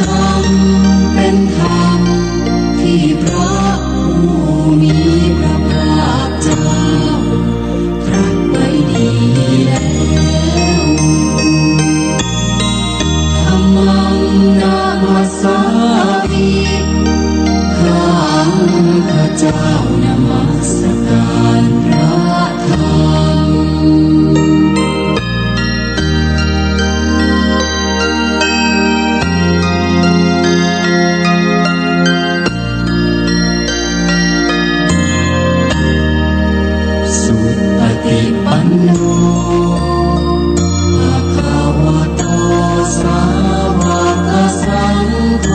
ธรรมเป็นธรรมที่พระผู้มีพระภาคเจ้าตรัสไว้ดีแล้วธัมมังนามัสสามิข้าพระเจ้านมัสการพระธรรมปันโนภะคะวะโตสาวกสังโฆ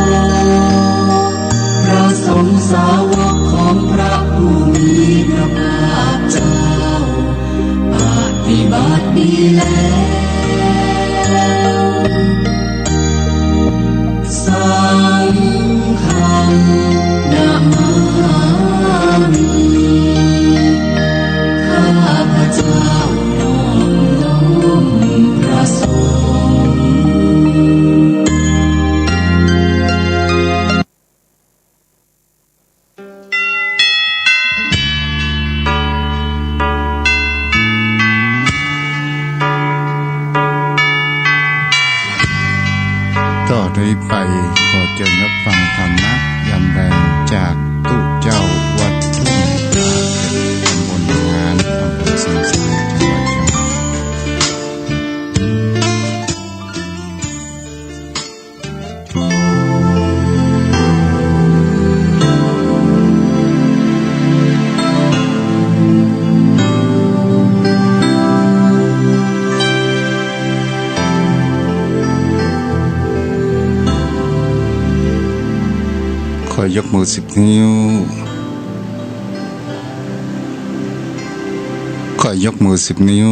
พระสงฆ์สาวกของพระผู้มีพระภาคเจ้าปฏิบัติดีแล้วสังฆังนะมามิเจ้านอบน้อมพระสงฆ์ต่อด้วยไปขอเชิญรับฟังธรรมะยามแรงจากตุเจ้าวัดทุ่งตำบลงานอำเภอสังขารจังหวัดเชียงใหม่ขอยกมือ10 นิ้วขอยกมือ10 นิ้ว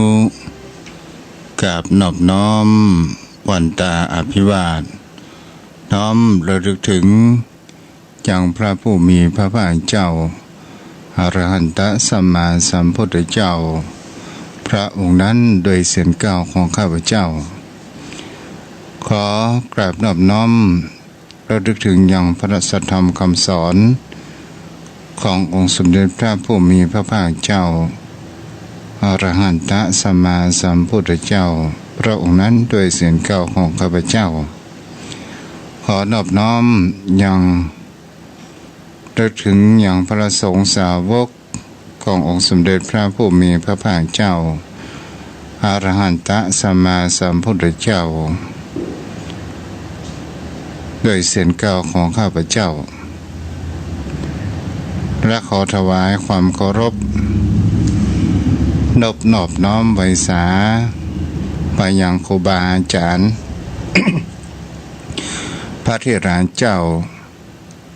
กราบนอบน้อมวันตาอภิวาทน้อมระลึกถึงจังพระผู้มีพระภาคเจ้าอรหันตสัมมาสัมพุทธเจ้าพระองค์นั้นโดยเสียงกล่าวของข้าพเจ้าขอกราบนอบน้อมระลึกถึงอย่างพระสัทธรรมคำสอนขององค์สมเด็จพระผู้มีพระภาคเจ้าอรหันตสัมมาสัมพุทธเจ้าพระองค์นั้นด้วยเสียงกล่าวของข้าพเจ้าขอนอบน้อมอย่างระลึกถึงอย่างพระสงฆ์สาวกขององค์สมเด็จพระผู้มีพระภาคเจ้าอรหันตสัมมาสัมพุทธเจ้าด้วยเสียงกล่าวของข้าพเจ้าและขอถวายความเคารพนอบน้อมไว้สาไปยังครูบาอาจารย์ พระเถราเจ้า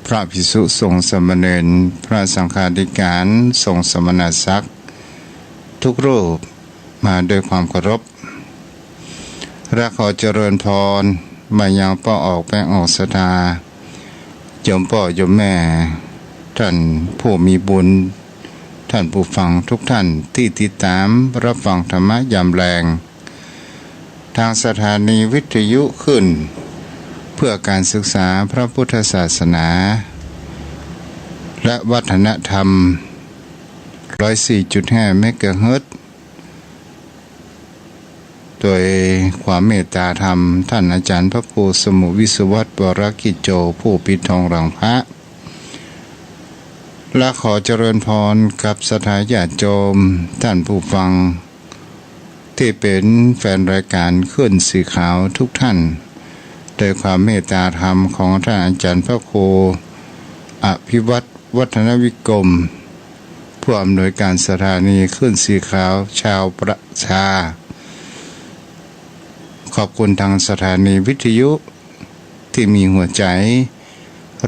พระภิกษุสงฆ์สามเณรพระสังฆาธิการสงฆ์สมณศักดิ์ทุกรูปมาด้วยความเคารพและขอเจริญพรมายังพ่อออกแป้งออกศรัทธาโยมพ่อโยมแม่ท่านผู้มีบุญท่านผู้ฟังทุกท่านที่ติดตามรับฟังธรรมะยามแรงทางสถานีวิทยุขึ้นเพื่อการศึกษาพระพุทธศาสนาและวัฒนธรรม 104.5 เมกะเฮิรตซ์โดยความเมตตาธรรมท่านอาจารย์พระครูสมุวิศวัตรวรกิจโจผู้ปิดทองหลังพระและขอเจริญพรกับศรัทธาญาติโยมท่านผู้ฟังที่เป็นแฟนรายการขึ้นสีขาวทุกท่านโดยความเมตตาธรรมของท่านอาจารย์พระครูอภิวัตรวัฒนวิกรมผู้อำนวยการสถานีขึ้นสีขาวชาวประชาขอบคุณทางสถานีวิทยุที่มีหัวใจ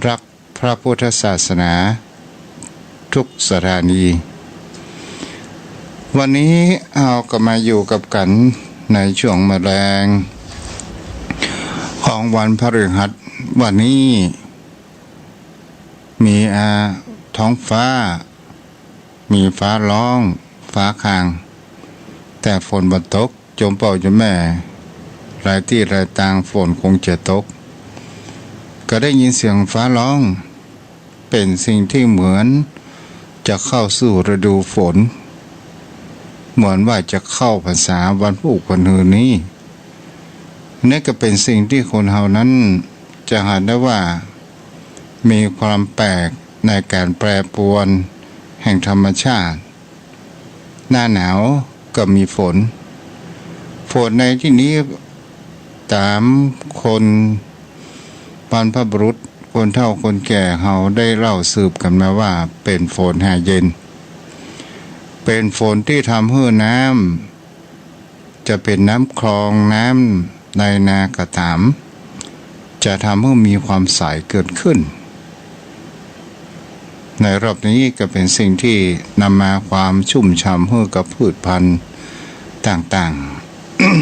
รักพระพุทธศาสนาทุกสถานีวันนี้เอาก็มาอยู่กับกันในช่วงแมลงของวันพฤหัสวันนี้มีท้องฟ้ามีฟ้าร้องฟ้าคางแต่ฝนบ่ตกจมเป่าจมแม่หลายที่หลายทางฝนคงจะตก ก็ได้ยินเสียงฟ้าร้อง เป็นสิ่งที่เหมือนจะเข้าสู่ฤดูฝนเหมือนว่าจะเข้าพรรษาวันพุธวันหืนนี้นี่ก็เป็นสิ่งที่คนเฮานั้นจะเห็นได้ว่ามีความแปลกในการแปรปรวนแห่งธรรมชาติหน้าหนาวก็มีฝนในที่นี้ตามคนบรรพบุรุษคนเฒ่าคนแก่เฮาได้เล่าสืบกันมาว่าเป็นฝนหาเย็นเป็นฝนที่ทำให้น้ำจะเป็นน้ำคลองน้ำในนากระถามจะทำให้มีความใสเกิดขึ้นในรอบนี้ก็เป็นสิ่งที่นำมาความชุ่มฉ่ำให้กับพืชพันธุ์ต่าง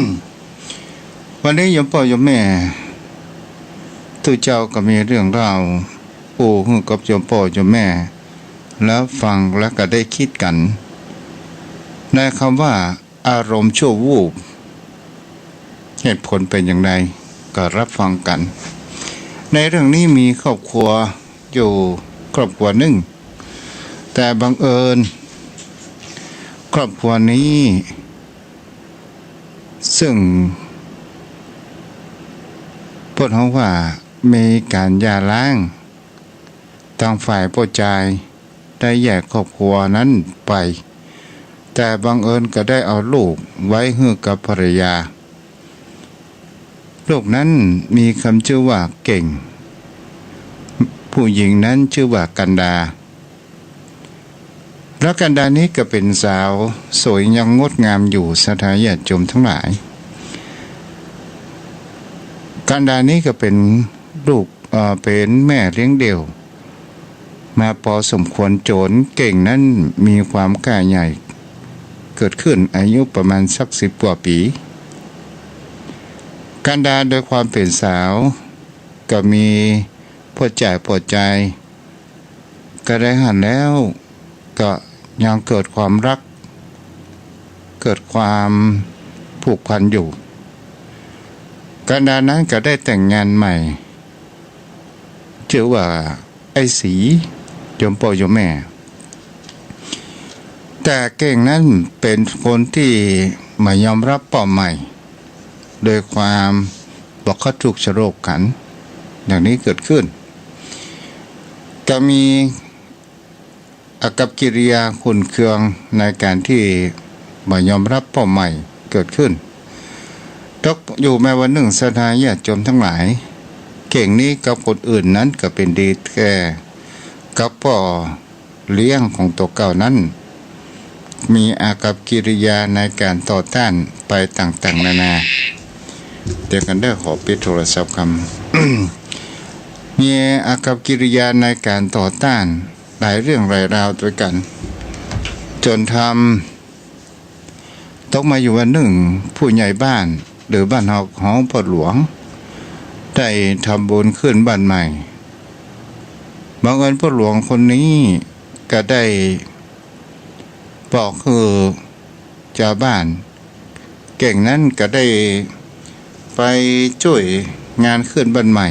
ๆ วันนี้โยมพ่อโยมแม่ทุกเจ้าก็มีเรื่องราวปู่ให้กับโยมพ่อโยมแม่แล้วฟังแล้วก็ได้คิดกันในคำว่าอารมณ์ชั่ววูบเหตุผลเป็นอย่างไรก็รับฟังกันในเรื่องนี้มีครอบครัวอยู่ครอบครัวหนึ่งแต่บังเอิญครอบครัวนี้ซึ่งพูดเขาว่ามีการหย่าร้างทางฝ่ายพ่อชายได้แยกครอบครัวนั้นไปแต่บังเอิญก็ได้เอาลูกไว้ให้กับภรรยาลูกนั้นมีคำชื่อว่าเก่งผู้หญิงนั้นชื่อว่ากันดาแล้วกันดานี้ก็เป็นสาวสวยยังงดงามอยู่สถานญาติโยมทั้งหลายกันดานี้ก็เป็นลูกเป็นแม่เลี้ยงเดี่ยวมาพอสมควรโจรเก่งนั้นมีความกล้าใหญ่เกิดขึ้นอายุประมาณสัก10 กว่าปีกันดาโดยความเป็นสาวก็มีพอใจก็ได้หันแล้วก็ยังเกิดความรักเกิดความผูกพันอยู่กันดานั้นก็ได้แต่งงานใหม่ชื่อว่าไอ้สีโยมพ่อโยมแม่แต่เก่งนั้นเป็นคนที่ไม่ยอมรับป่อใหม่โดยความบอกเขาถูกชโรกกันอย่างนี้เกิดขึ้นก็มีอากัปกิริยาขุ่นเคืองในการที่ไม่ยอมรับป่อใหม่เกิดขึ้นตกอยู่แม้วันหนึ่งสถานญาติโยมทั้งหลายเก่งนี้กับคนอื่นนั้นก็เป็นดีแค่กับพ่อเลี้ยงของตัวเก่านั้นมีอากัปกิริยาในการต่อต้านไปต่างๆนานาเดี๋ยวกันได้ขอปิดโทรศัพท์คำ มีอากัปกิริยาในการต่อต้านหลายเรื่องหลายราวด้วยกันจนทำต้องมาอยู่วันหนึ่งผู้ใหญ่บ้านหรือบ้านของพ่อหลวงได้ทำบุญขึ้นบ้านใหม่บังเอิญพ่อหลวงคนนี้ก็ได้บอกคือชาวบ้านเก่งนั้นก็ได้ไปช่วยงานขึ้นบ้านใหม่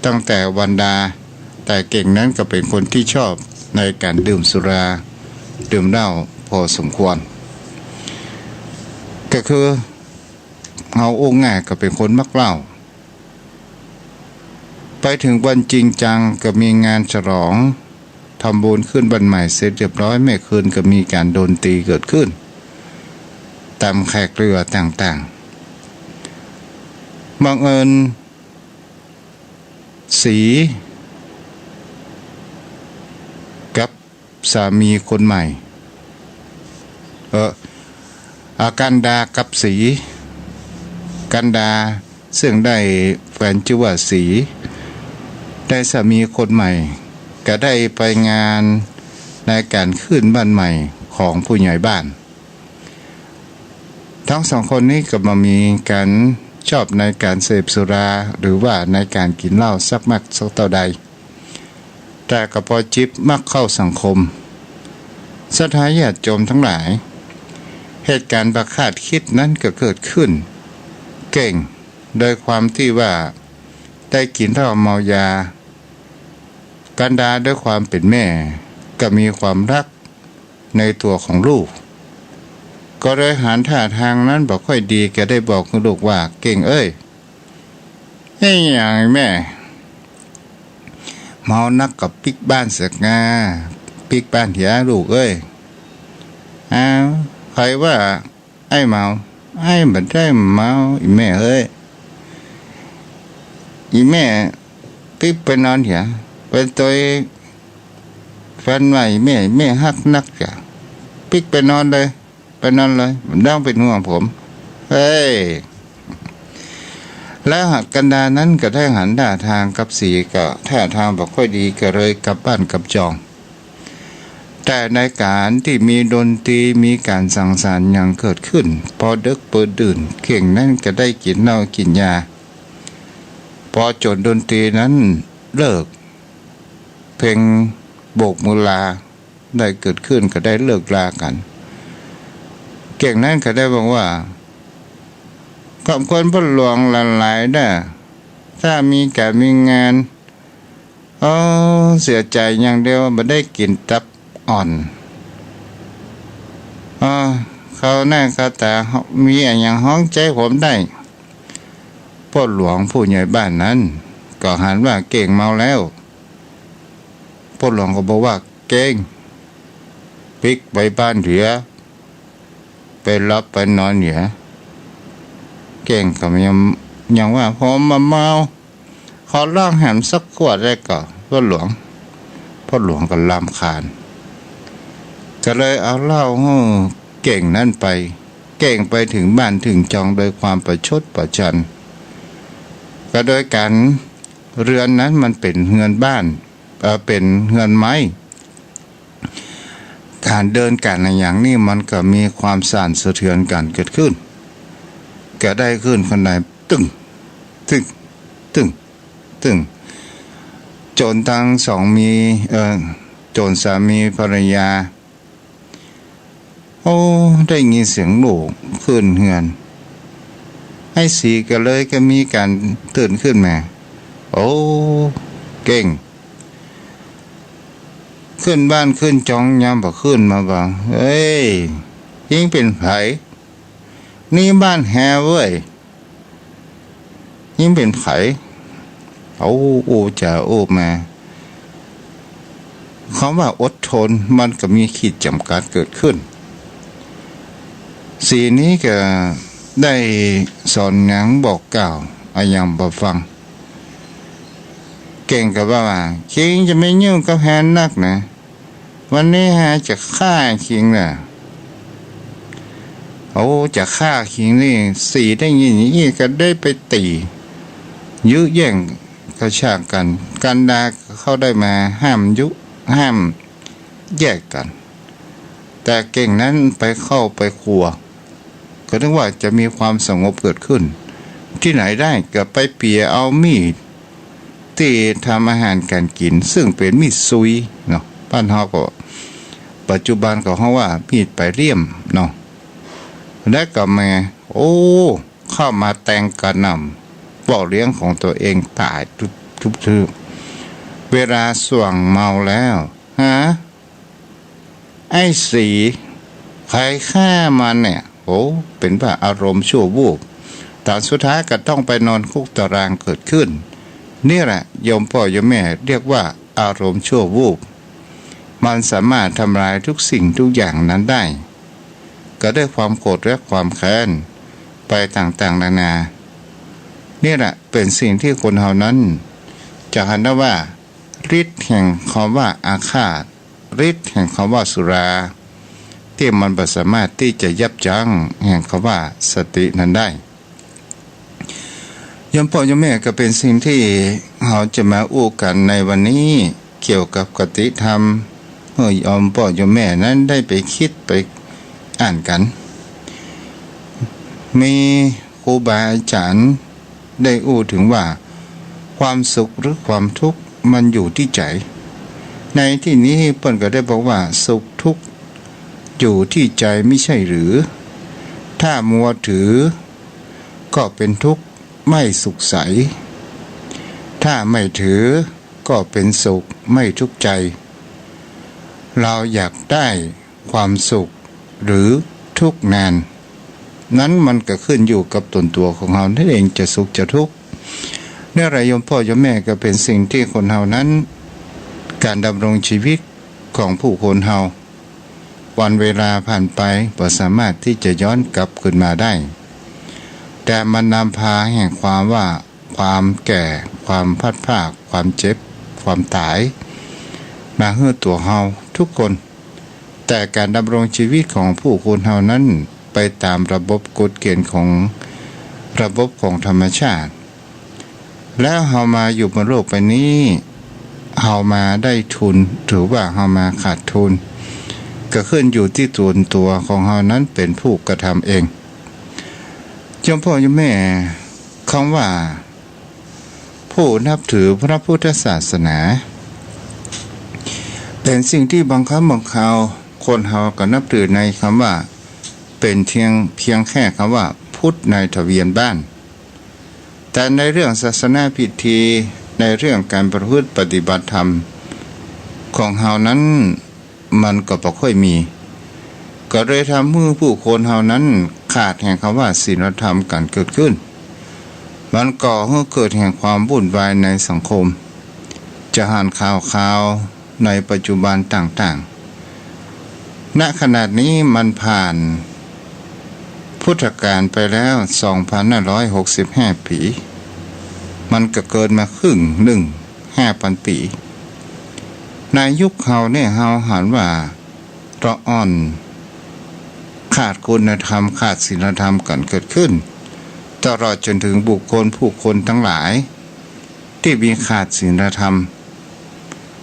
ตั้งแต่วันดาแต่เก่งนั้นก็เป็นคนที่ชอบในการดื่มสุราดื่มเหล้าพอสมควรก็คือเอาองค์ง่ายก็เป็นคนมักเหล้าไปถึงวันจริงจังก็มีงานฉลองทำบุญขึ้นบ้านใหม่เสร็จเรียบร้อยไม่คืนก็มีการโดนตีเกิดขึ้นตามแขกเรือต่างๆบังเอิญสีกับสามีคนใหม่กันดากับสีกันดาซึ่งได้แฟนชื่อว่าสีได้สามีคนใหม่ก็ได้ไปงานในการขึ้นบ้านใหม่ของผู้ใหญ่บ้านทั้งสองคนนี้ก็มามีการชอบในการเสพสุราหรือว่าในการกินเหล้าสักมากสักเท่าใดแต่ก็พอจิบมักเข้าสังคมสถานญาติโยมทั้งหลายเหตุการณ์ประคาดคิดนั้นก็เกิดขึ้นเก่งโดยความที่ว่า ได้กินเหล้าเมายากันดาด้วยความเป็นแม่ก็มีความรักในตัวของลูกก็เลยหันท่าทางนั้นบอกค่อยดีแกได้บอกกับลูกว่าเก่งเอ้ยไอ้อย่างแม่เมานักกับปิกบ้านเสกงาปิกบ้านเถียลูกเอ้ยอ้าวใครว่าไอ้เมาไอ้บัดได้เมาอีแม่เอ้ยอีแม่ปิกไปนอนเถียเป็นตัวฟันไหวแม่ฮักนักจ้ะปิกไปนอนเลยไปนอนเลยมันต้องเป็นห่วงผมเฮ้ยแล้วหัดกันดานั้นก็ได้หันท่าทางกับสีก็ท่าทางบอกค่อยดีก็เลยกลับบ้านกับจองแต่ในการที่มีดนตรีมีการสังสรรค์อย่างเกิดขึ้นพอดึกเปิดดื่นเข่งนั้นก็ได้กินเหล้ากินยาพอจนดนตรีนั้นเลิกเพลงโบกมือลาได้เกิดขึ้นก็ได้เลิกลากันเก่งนั้นก็ได้บอกว่าขอบคุณพ่อหลวงหลายๆนะถ้ามีการมีงานเสียใจอย่างเดียวไม่ได้กินตับอ่อนเขาหน้าเขาตามีอย่างห้องใจผมได้พ่อหลวงผู้ใหญ่บ้านนั้นก็หันว่าเก่งเมาแล้วพ่อหลวงก็บอกว่าเก่งปิกไปบ้านเถียไปรับไปนอนเหนียเก่งก็ยังว่าผมมาเมาขอล่างแหมสักขวดได้ก่อนพ่อหลวงก็รำคาญก็เลยเอาเหล้าเก่งนั่นไปเก่งไปถึงบ้านถึงจองโดยความประชดประชันก็โดยการเรือนนั้นมันเป็นเรือนบ้านเป็นเรือนไม้การเดินการอย่างนี้มันก็มีความสั่นสะเทือนกันเกิดขึ้นก็ได้ขึ้นคนใดตึงโจรทั้งสองมีโจรสามีภรรยาได้ยินเสียงโหลกขึ้นเฮือนไอ้สีก็เลยก็มีการตื่นขึ้นมาเก่งขึ้นบ้านขึ้นจองยามบ่ขึ้นมาบอกเฮ้ยยิงเป็นไผนี่บ้านแฮเว้ยยิงเป็นไผจะมาคำว่าอดทนมันก็มีขีดจำกัดเกิดขึ้นสีนี้ก็ได้สอนหนังบอกกล่าวอายังบ่ฟังเก่งกับว่าคิงจะไม่ยุ่งกับแฮนนักนะวันนี้จะฆ่าคิงน่ะจะฆ่าคิงนี่สีได้ยินอย่างนี้ก็ได้ไปตียื้อแย่งกระชากกันดาเข้าได้มาห้ามแยกกันแต่เก่งนั้นไปเข้าไปครัวก็นึกว่าจะมีความสงบเกิดขึ้นที่ไหนได้ก็ไปเปียเอามีดที่ทำอาหารการกินซึ่งเป็นมีดซุยเนาะบ้านเฮาก็ปัจจุบันก็เฮาว่ามีดไปเลี่ยมเนาะและก็มาเข้ามาแต่งกระหน่ำบ่อเลี้ยงของตัวเองตายทุบเวลาส่วงเมาแล้วไอ้สีใครฆ่ามันเนี่ยเป็นว่าอารมณ์ชั่ววูบแต่สุดท้ายก็ต้องไปนอนคุกตารางเกิดขึ้นนี่แหละโยมพ่อโยมแม่เรียกว่าอารมณ์ชั่ววูบมันสามารถทำลายทุกสิ่งทุกอย่างนั้นได้ก็ด้วยความโกรธและความแค้นไปต่างๆนานานี่แหละเป็นสิ่งที่คนเฮานั้นจะหันได้ว่าฤทธิ์แห่งคำว่าอาฆาตฤทธิ์แห่งคำว่าสุราที่มันสามารถที่จะยับยั้งแห่งคำว่าสตินั้นได้โยมพ่อโยมแม่ก็เป็นสิ่งที่เราจะมาอู้กันในวันนี้เกี่ยวกับกติธรรมโยมพ่อโยมแม่นั้นได้ไปคิดไปอ่านกันมีครูบาอาจารย์ได้อู้ถึงว่าความสุขหรือความทุกข์มันอยู่ที่ใจในที่นี้เปิ้นก็ได้บอกว่าสุขทุกข์อยู่ที่ใจไม่ใช่หรือถ้ามัวถือก็เป็นทุกข์ไม่สุขใส ถ้าไม่ถือก็เป็นสุขไม่ทุกข์ใจเราอยากได้ความสุขหรือทุกข์นานนั้นมันก็ขึ้นอยู่กับตนตัวของเรานั่นเองจะสุขจะทุกข์เนื่องไรโยมพ่อโยมแม่ก็เป็นสิ่งที่คนเฮานั้นการดำรงชีวิตของผู้คนเฮาวันเวลาผ่านไปบ่สามารถที่จะย้อนกลับขึ้นมาได้แต่มันนำพาแห่งความว่าความแก่ความพัดพรากความเจ็บความตายมาเฮือตัวเฮาทุกคนแต่การดำรงชีวิตของผู้คนเฮานั้นไปตามระบบกฎเกณฑ์ของระบบของธรรมชาติแล้วเฮามาอยู่บนโลกใบนี้เฮามาได้ทุนหรือว่าเฮามาขาดทุนก็ขึ้นอยู่ที่ตัวของเฮานั้นเป็นผู้กระทำเองโยมพ่อโยมแม่คำว่าผู้นับถือพระพุทธศาสนาเป็นสิ่งที่บางครั้งบางคราวคนเฮาก็นับถือในคำว่าเป็นเพียงแค่คำว่าพุทธในทะเบียนบ้านแต่ในเรื่องศาสนาพิธีในเรื่องการประพฤติปฏิบัติธรรมของเฮานั้นมันก็บ่ค่อยมีก็เลยทำให้ผู้คนเฮานั้นขาดแห่งคำว่าศีลธรรมกันเกิดขึ้นมันก่อให้เกิดแห่งความวุ่นวายในสังคมจะหันข่าวในปัจจุบันต่างๆณขณะนี้มันผ่านพุทธกาลไปแล้ว 2,565 ปีมันก็เกินมาครึ่งหนึ่ง 5,000 ปีในยุคเขาเนี่ยเฮาหันว่าเราอ่อนขาดคุณธรรมขาดศีลธรรมกันเกิดขึ้นตลอดจนถึงบุคคลผู้คนทั้งหลายที่มีขาดศีลธรรม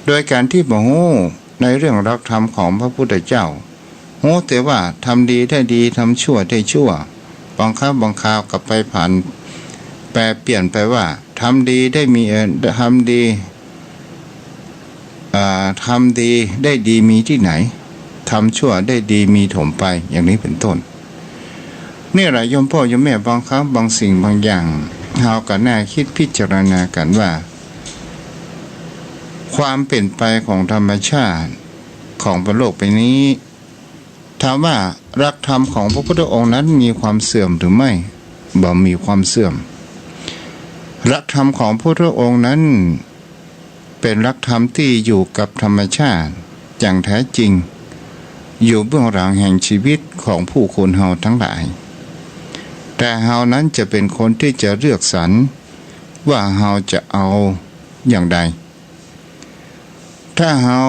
โดยการที่บ่ฮู้ในเรื่องหลักธรรมของพระพุทธเจ้าฮู้แต่ว่าทำดีได้ดีทำชั่วได้ชั่วบางครั้งบางคราวกลับไปผ่านแปลเปลี่ยนไปว่าทำดีได้มีทำดีได้ดีมีที่ไหนทำชั่วได้ดีมีถมไปอย่างนี้เป็นต้นนี่แหละโยมพ่อโยมแม่บางครั้งบางสิ่งบางอย่างเฮาก็น่าคิดพิจารณากันว่าความเปลี่ยนไปของธรรมชาติของบนโลกใบนี้ถามว่าหลักธรรมของพระพุทธองค์นั้นมีความเสื่อมหรือไม่บ่มีความเสื่อมหลักธรรมของพระพุทธองค์นั้นเป็นหลักธรรมที่อยู่กับธรรมชาติอย่างแท้จริงอยู่เบื้องหลังแห่งชีวิตของผู้คนเฮาทั้งหลายแต่เฮานั้นจะเป็นคนที่จะเลือกสรรว่าเฮาจะเอาอย่างใดถ้าเฮา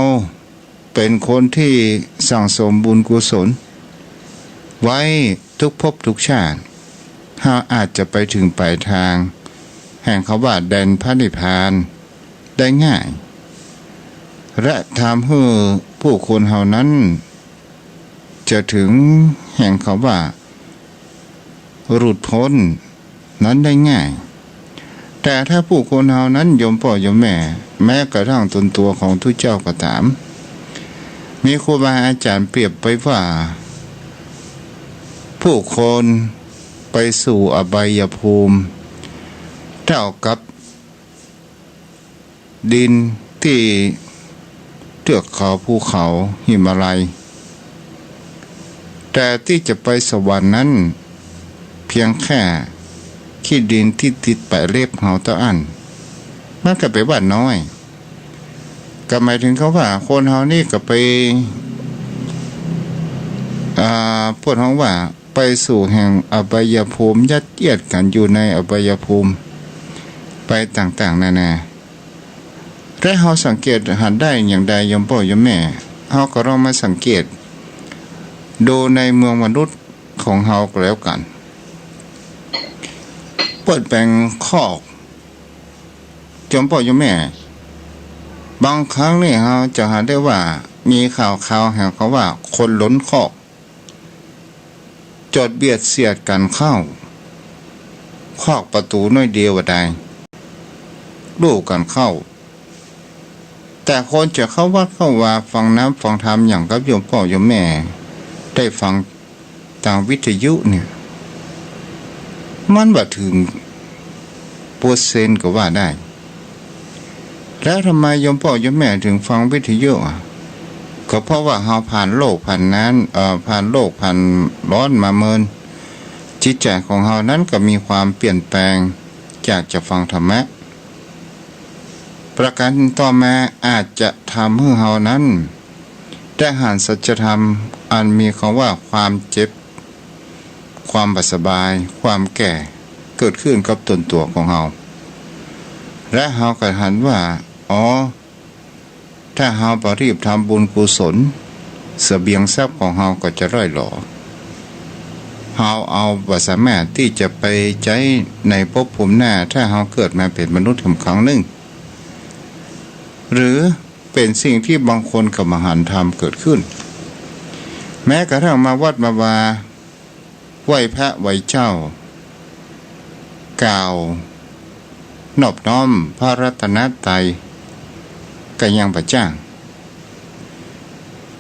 เป็นคนที่สั่งสมบุญกุศลไว้ทุกภพทุกชาติเฮาอาจจะไปถึงปลายทางแห่งคำว่าแดนพระนิพพานได้ง่ายและทำให้ผู้คนเฮานั้นจะถึงแห่งคำว่าหลุดพ้นนั้นได้ง่ายแต่ถ้าผู้คนเฮานั้นโยมพ่อโยมแม่แม้กระทั่งตนตัวของทุกเจ้าก็ตามมีครูบาอาจารย์เปรียบไปว่าผู้คนไปสู่อบายภูมิเท่ากับดินที่เทือกเขาภูเขาหิมาลัยแต่ที่จะไปสวรรค์นั้นเพียงแค่ขี้ดินที่ติดไปเล็บเฮาตะอันมันก็ไปว่าน้อยก็หมายถึงเขาว่าคนเฮานี่ก็ไปพูดของว่าไปสู่แห่งอบายภูมิยัดเยียดกันอยู่ในอบายภูมิไปต่างๆนานาและเฮาสังเกตหันได้อย่างใดโยมพ่อโยมแม่เฮาก็ลองมาสังเกตดูในเมืองมนุษย์ของเฮาก็แล้วกันเปิดแปลงคอกโยมพ่อโยมแม่บางครั้งนี่เฮาจะหาได้ว่ามีข่าวแห่งเขาว่าคนล้นคอกจอดเบียดเสียดกันเข้าคอกประตูน้อยเดียวได้ลูกกันเข้าแต่คนจะเข้าวัดเข้าว่าฟังน้ำฟังธรรมอย่างกับโยมพ่อโยมแม่ได้ฟังทางวิทยุเนี่ยมันว่าถึงเปอร์เซ็นต์ก็ว่าได้ แล้วทำไมโยมพ่อโยมแม่ถึงฟังวิทยุอ่ะก็เพราะว่าเราผ่านโลกผ่านนั้นผ่านโลกผ่านร้อนมาเมินจิตใจของเรานั้นก็มีความเปลี่ยนแปลงจากจะฟังธรรมะประการต่อมาอาจจะทำให้เรานั้นได้หานสัจธรรมอันมีคำว่าความเจ็บความบาสบายความแก่เกิดขึ้นกับตนตัวของเราและเราก็หันว่าถ้าเราปฏิบัติทำบุญกุศลเสบียงทรัพย์ของเราก็จะร่อยหล่อเราเอาบ่สามารถที่จะไปใช้ในภพภูมิหน้าถ้าเราเกิดมาเป็นมนุษย์ครั้งหนึ่งหรือเป็นสิ่งที่บางคนกับมหันธรรมเกิดขึ้นแม้กระทั่งมาวัดมาว่าไหว้พระไหว้เจ้ากล่าวนอบน้อมพระรัตนตรัยก็ยังประจ้าง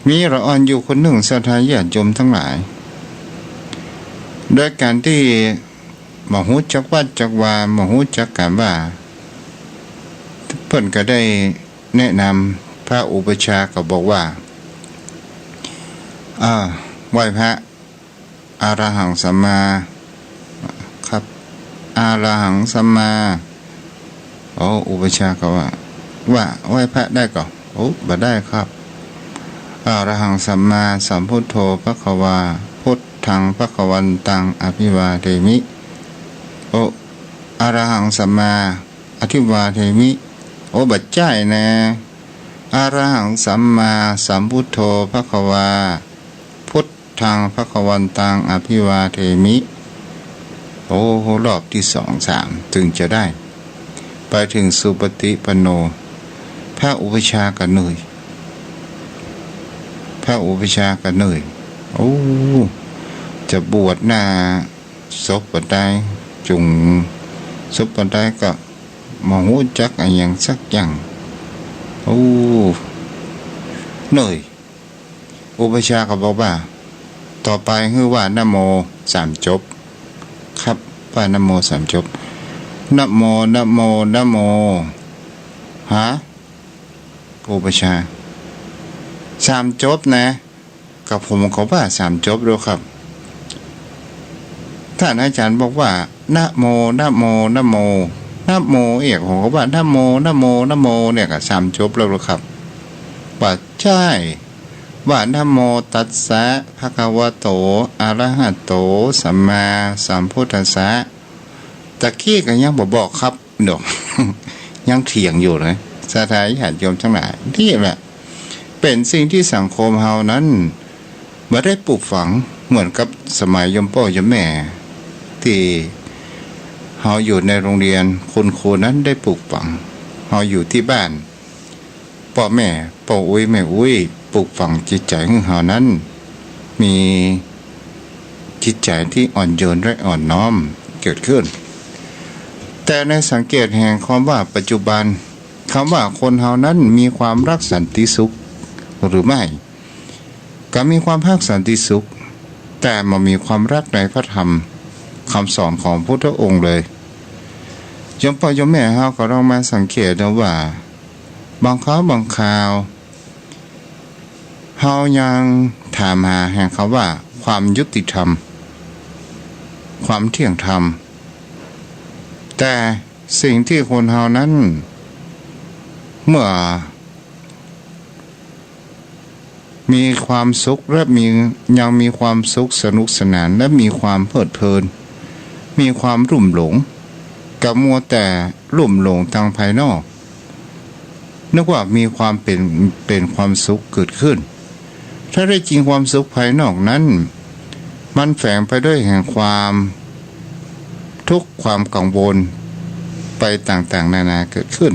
มีละอ่อนอยู่คนหนึ่งศรัทธาญาติโยมทั้งหลายโดยการที่มหูจักวัดจักวามหูจักการว่าเพิ่นก็ได้แนะนำพระอุปชาก็บอกว่าไหว้พระอรหังสัมมาครับอรหังสัมมาอุปชาก็ว่าไหว้พระได้ก่อนบ่ได้ครับอรหังสัมมาสัมพุทโธภควาพุทธังภควันตังอภิวาเทมิอรหังสัมมาอภิวาเทมิบัดใจนะอรหังสัมมาสัมพุทโธภควาพุทธังภควันตังอภิวาเทมิรอบที่2-3ถึงจะได้ไปถึงสุปฏิปันโนพระอุปชากันเหนื่อยพระอุปชากันเหนื่อยจะบวชหน้าศพปันไดจุงศพปันไดก็มหูจักอะไรอย่างสักอย่างเหนื่อยอุปชาก็บอกว่าต่อไปคือว่านะโม3จบครับว่านะโม3จบนะโมนะโมนะโมอุปชา3จบนะกับผมเขาว่า3จบด้วยครับท่านอาจารย์บอกว่านะโมนะโมนะโมนะโมผมก็ว่านะโมนะโมนะโมเนี่ยก็3จบแล้วครับว่าใช่ว่านะโมตัสสะภะคะวะโตอะระหะโตสัมมาสัมพุทธัสสะตะกี้ก็ยังบอกครับเนาะ ยังเถียงอยู่เลยศรัทธาญาติโยมทั้งหลายที่แหละเป็นสิ่งที่สังคมเฮานั้นบ่ได้ปลูกฝังเหมือนกับสมัยโยมพ่อโยมแม่ที่เฮาอยู่ในโรงเรียนคุณครูนั้นได้ปลูกฝังเฮาอยู่ที่บ้านพ่อแม่พ่ออุ้ยแม่อุ้ยปลูกฝังจิตใจของเฮานั้นมีจิตใจที่อ่อนโยนและอ่อนน้อมเกิดขึ้นแต่ในสังเกตแห่งความว่าปัจจุบันคำว่าคนเฮานั้นมีความรักสันติสุขหรือไม่ก็มีความรักสันติสุขแต่มันมีความรักในพระธรรมคำสอนของพุทธองค์เลยโยมพ่อโยมแม่เฮาก็ลองมาสังเกตดูว่าบางคราวบางคราวเฮายังถามหาแห่งคำว่าความยุติธรรมความเที่ยงธรรมแต่สิ่งที่คนเฮานั้นเมื่อมีความสุขและยังมีความสุขสนุกสนานและมีความเพลิดเพลินมีความรุ่มหลงกับมัวแต่รุ่มหลงทางภายนอกนึกว่ามีความเป็นความสุขเกิดขึ้นถ้าได้จริงความสุขภายนอกนั้นมันแฝงไปด้วยแห่งความทุกข์ความกังวลไปต่างๆนานาเกิดขึ้น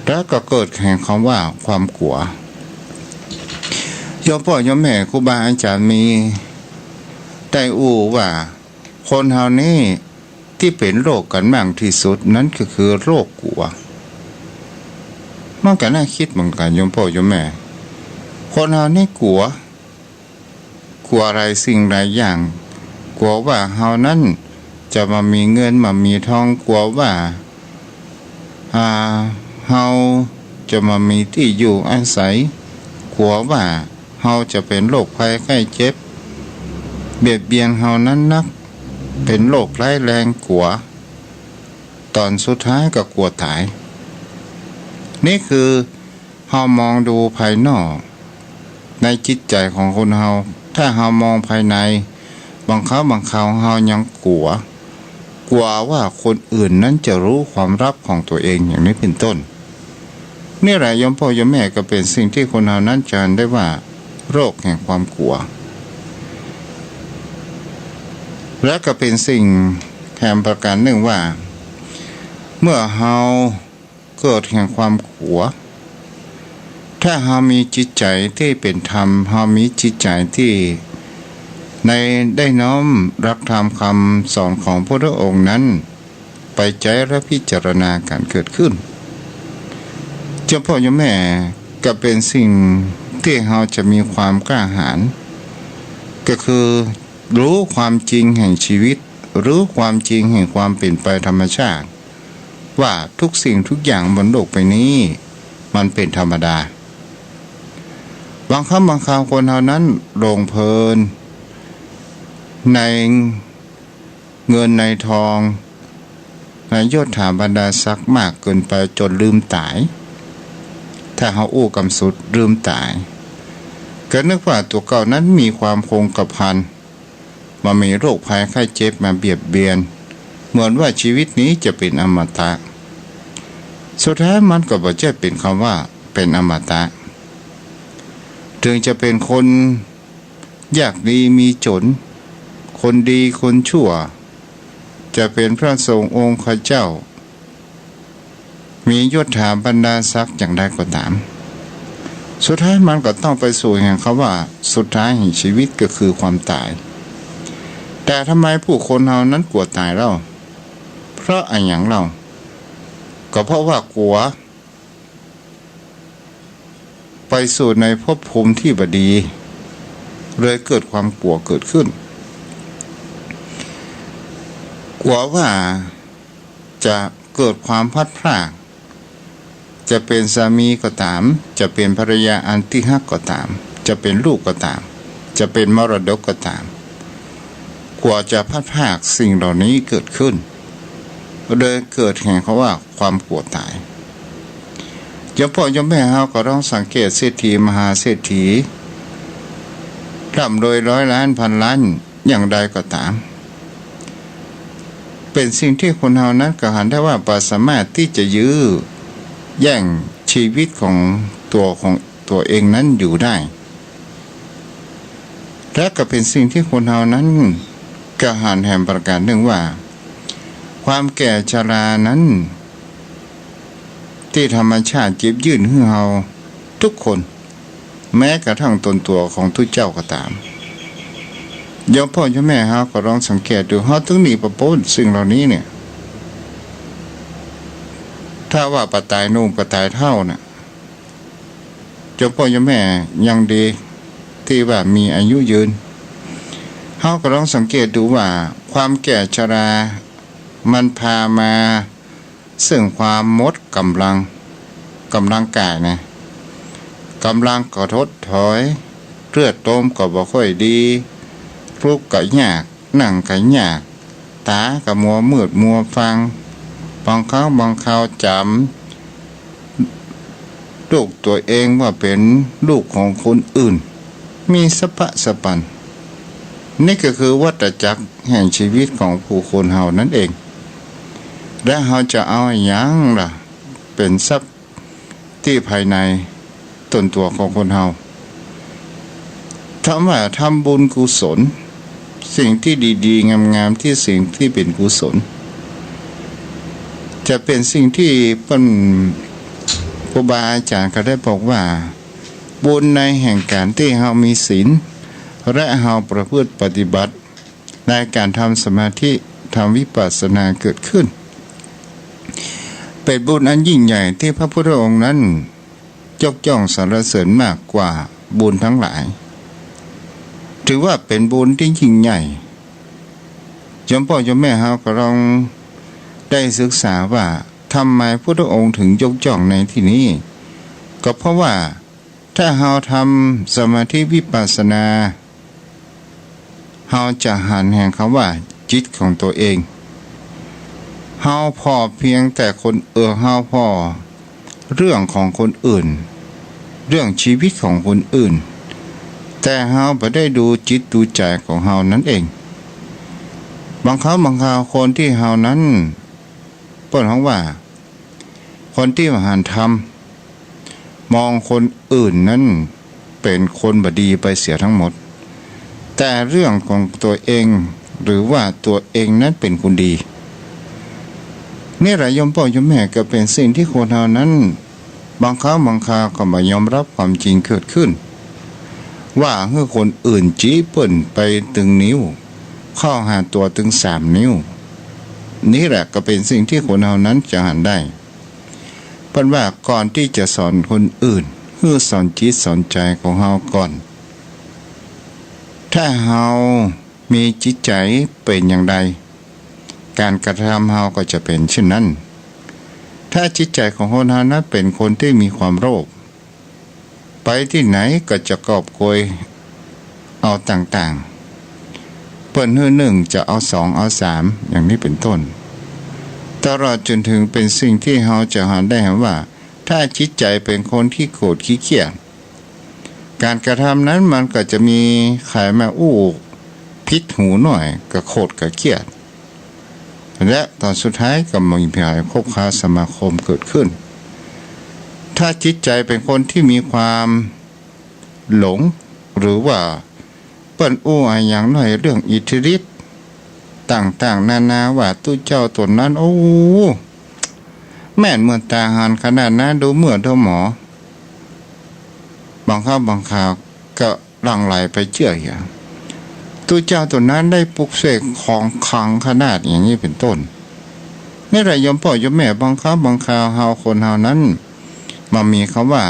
แล้วก็เกิดแห่งคำว่าความกลัวโยมพ่อโยมแม่ครูบาอาจารย์มีได้ว่าคนเฮานี้ที่เป็นโรคกันมากที่สุดนั้นก็คือโรคกลัวมันก็น่าคิดเหมือนกันโยมพ่อโยมแม่คนเฮานี่กลัวอะไรสิ่งหลายอย่างกลัวว่าเฮานั้นจะมามีเงินมามีทองกลัวว่าเฮ เฮาจะมามีที่อยู่อาศัยกลัวว่าเฮาจะเป็นโรคภัยไข้เจ็บเบียดเบียนเฮานั้นนักเป็นโรคร้ายแรงกลัวตอนสุดท้ายก็กลัวตายนี่คือเฮามองดูภายนอกในจิตใจของคนเฮาถ้าเฮามองภายในบางครั้งบางคราวเฮายังกลัวว่าคนอื่นนั้นจะรู้ความลับของตัวเองอย่างนี้เป็นต้นนี่แหละโยมพ่อโยมแม่ก็เป็นสิ่งที่คนเฮานั้นจำได้ว่าโรคแห่งความกลัวและก็เป็นสิ่งแถมประการหนึ่งว่าเมื่อเฮาเกิดแห่งความกลัวถ้าเฮามีจิตใจที่เป็นธรรมเฮามีจิตใจที่ในได้น้อมรับธรรมคำสอนของพระองค์นั้นไปใจและพิจารณาการเกิดขึ้นเจ้าพ่อเจ้าแม่ก็เป็นสิ่งที่เฮาจะมีความกล้าหาญก็คือรู้ความจริงแห่งชีวิตรู้ความจริงแห่งความเปลี่ยนไปธรรมชาติว่าทุกสิ่งทุกอย่างบนโลกใบนี้มันเป็นธรรมดาบางครั้งบางคราวคนเฮานั้นหลงเพลินในเงินในทองในยศถาบรรดาศักดิ์มากเกินไปจนลืมตายถ้าเฮาอู้กำสุดลืมตายก็นึกว่าตัวเก่านั้นมีความคงกระพันมามีโรคภัยไข้เจ็บมาเบียดเบียนเหมือนว่าชีวิตนี้จะเป็นอมตะสุดท้ายมันก็บ่ใช่เป็นคำว่าเป็นอมตะถึงจะเป็นคนยากดีมีจนคนดีคนชั่วจะเป็นพระสงฆ์องค์ข้าเจ้ามียศถาบรรดาศักดิ์อย่างใดก็ตามสุดท้ายมันก็ต้องไปสู่แห่งคำว่าสุดท้ายแห่งชีวิตก็คือความตายแต่ทำไมผู้คนเฮานั้นกลัวตายเล่าเพราะอะไรอย่างเราก็เพราะว่ากลัวไปสู่ในภพภูมิที่บดีเลยเกิดความกลัวเกิดขึ้นกลัวว่าจะเกิดความพลัดพรากจะเป็นสามีก็ตามจะเป็นภรรยาอันที่ฮักก็ตามจะเป็นลูกก็ตามจะเป็นมรดกก็ตามกลัวจะพลัดพรากสิ่งเหล่านี้เกิดขึ้นเลยเกิดแห่งเขาว่าความกลัวตายโยมพ่อโยมแม่เฮาก็ต้องสังเกตเศรษฐีมหาเศรษฐีร่ำรวยร้อยล้านพันล้านอย่างใดก็ตามเป็นสิ่งที่คนเฮานั้นก็หันได้ว่าสามารถที่จะยื้อแย่งชีวิตของตัวเองนั้นอยู่ได้และก็เป็นสิ่งที่คนเฮานั้นก็หันแห่งประการหนึ่งว่าความแก่ชรานั้นที่ธรรมชาติจิบยื่นให้เฮาทุกคนแม้กระทั่งตนตัวของทุกเจ้าก็ตามโยมพ่อโยมแม่เฮาก็ลองสังเกตดูเฮาถึงหนีประโปนสิ่งเหล่านี้เนี่ยถ้าว่าปตายนุ่งปตายเท่าน่ะโยมพ่อโยมแม่ยังดีที่ว่ามีอายุยืนเฮาก็ลองสังเกตดูว่าความแก่ชรามันพามาซึ่งความหมดกำลังกายนะกำลังก็ทดถอยเลือดต้มก็บ่ค่อยดีลุกก็ยากนั่งก็ยากตาก็มัวมืดมัวฟังบางครั้งบางคราวจำลูกตัวเองว่าเป็นลูกของคนอื่นมีสะปะสะปันนี่ก็คือวัฏจักรแห่งชีวิตของผู้คนเฮานั่นเองและเฮาจะเอาอย่างล่ะเป็นทรัพย์ที่ภายในตนตัวของคนเฮาทำว่าทำบุญกุศลสิ่งที่ดีๆงามๆที่สิ่งที่เป็นกุศลจะเป็นสิ่งที่เป็นครูบาอาจารย์ก็ได้บอกว่าบุญในแห่งการที่เฮามีศีลและเฮาประพฤติปฏิบัติในการทำสมาธิทำวิปัสสนาเกิดขึ้นเป็นบุญอันยิ่งใหญ่ที่พระพุทธองค์นั้นยกย่องสรรเสริญมากกว่าบุญทั้งหลายถือว่าเป็นบุญที่ยิ่งใหญ่โยมพ่อโยมแม่เฮาก็ลองได้ศึกษาว่าท ทำไมพุทธองค์ถึงยกย่องในที่นี้ก็เพราะว่าถ้าเราทำสมาธิวิปัสสนาเราจะหันแห่งคำว่าจิตของตัวเองเฮาพอเพียงแต่คนเฮาพอเรื่องของคนอื่นเรื่องชีวิตของคนอื่นแต่เฮาไม่ได้ดูจิตดูใจของเฮานั่นเองบางครั้งบางคราวคนที่เฮานั้นเปิ้นฮ้องว่าคนที่หันทำมองคนอื่นนั้นเป็นคนบดีไปเสียทั้งหมดแต่เรื่องของตัวเองหรือว่าตัวเองนั้นเป็นคนดีนี่แหละโยมพ่อโยมแม่ก็เป็นสิ่งที่คนเฮานั้นบางครั้งบางคราวก็ไม่ยอมรับความจริงเกิดขึ้นว่าเมื่อคนอื่นจี้เปิ้นไปตึงนิ้วเข้าหาตัวถึง3 นิ้วนี่แหละก็เป็นสิ่งที่คนเฮานั้นจะหันได้เปิ้นว่าก่อนที่จะสอนคนอื่นคือสอนจิตสอนใจของเฮาก่อนถ้าเฮามีจิตใจเป็นอย่างใดการกระทำเฮาก็จะเป็นเช่นนั้นถ้าจิตใจของคนเฮานั้นเป็นคนที่มีความโลภไปที่ไหนก็จะกอบโกยเอาต่างๆเปิ้นฮื้อ1จะเอา2เอา3อย่างนี้เป็นต้นตลอดจนถึงเป็นสิ่งที่เฮาจะหาได้ว่าถ้าจิตใจเป็นคนที่โกรธขี้เกียจการกระทำนั้นมันก็จะมีไขมาพิษหูหน่อยก็โกรธก็เกียจและตอนสุดท้ายก็มีเพียงคบค้าสมาคมเกิดขึ้นถ้าจิตใจเป็นคนที่มีความหลงหรือว่าเปิ้นอย่างน้อยเรื่องอิทธิฤทธิ์ต่างๆนานาว่าตู้เจ้าตนนั้นแม่นเหมือนตาหันขนาดนั้นดูเหมือนเท่าหมอบางครั้งบางคราวก็หลั่งไหลไปเชื่ออย่างตู้เจ้าตนนั้นได้ปลุกเสกของขลังขนาดอย่างนี้เป็นต้นนี่แหละโยมพ่อโยมแม่บางครั้งบางคราวเฮาคนเฮานั้นมามีคำว่า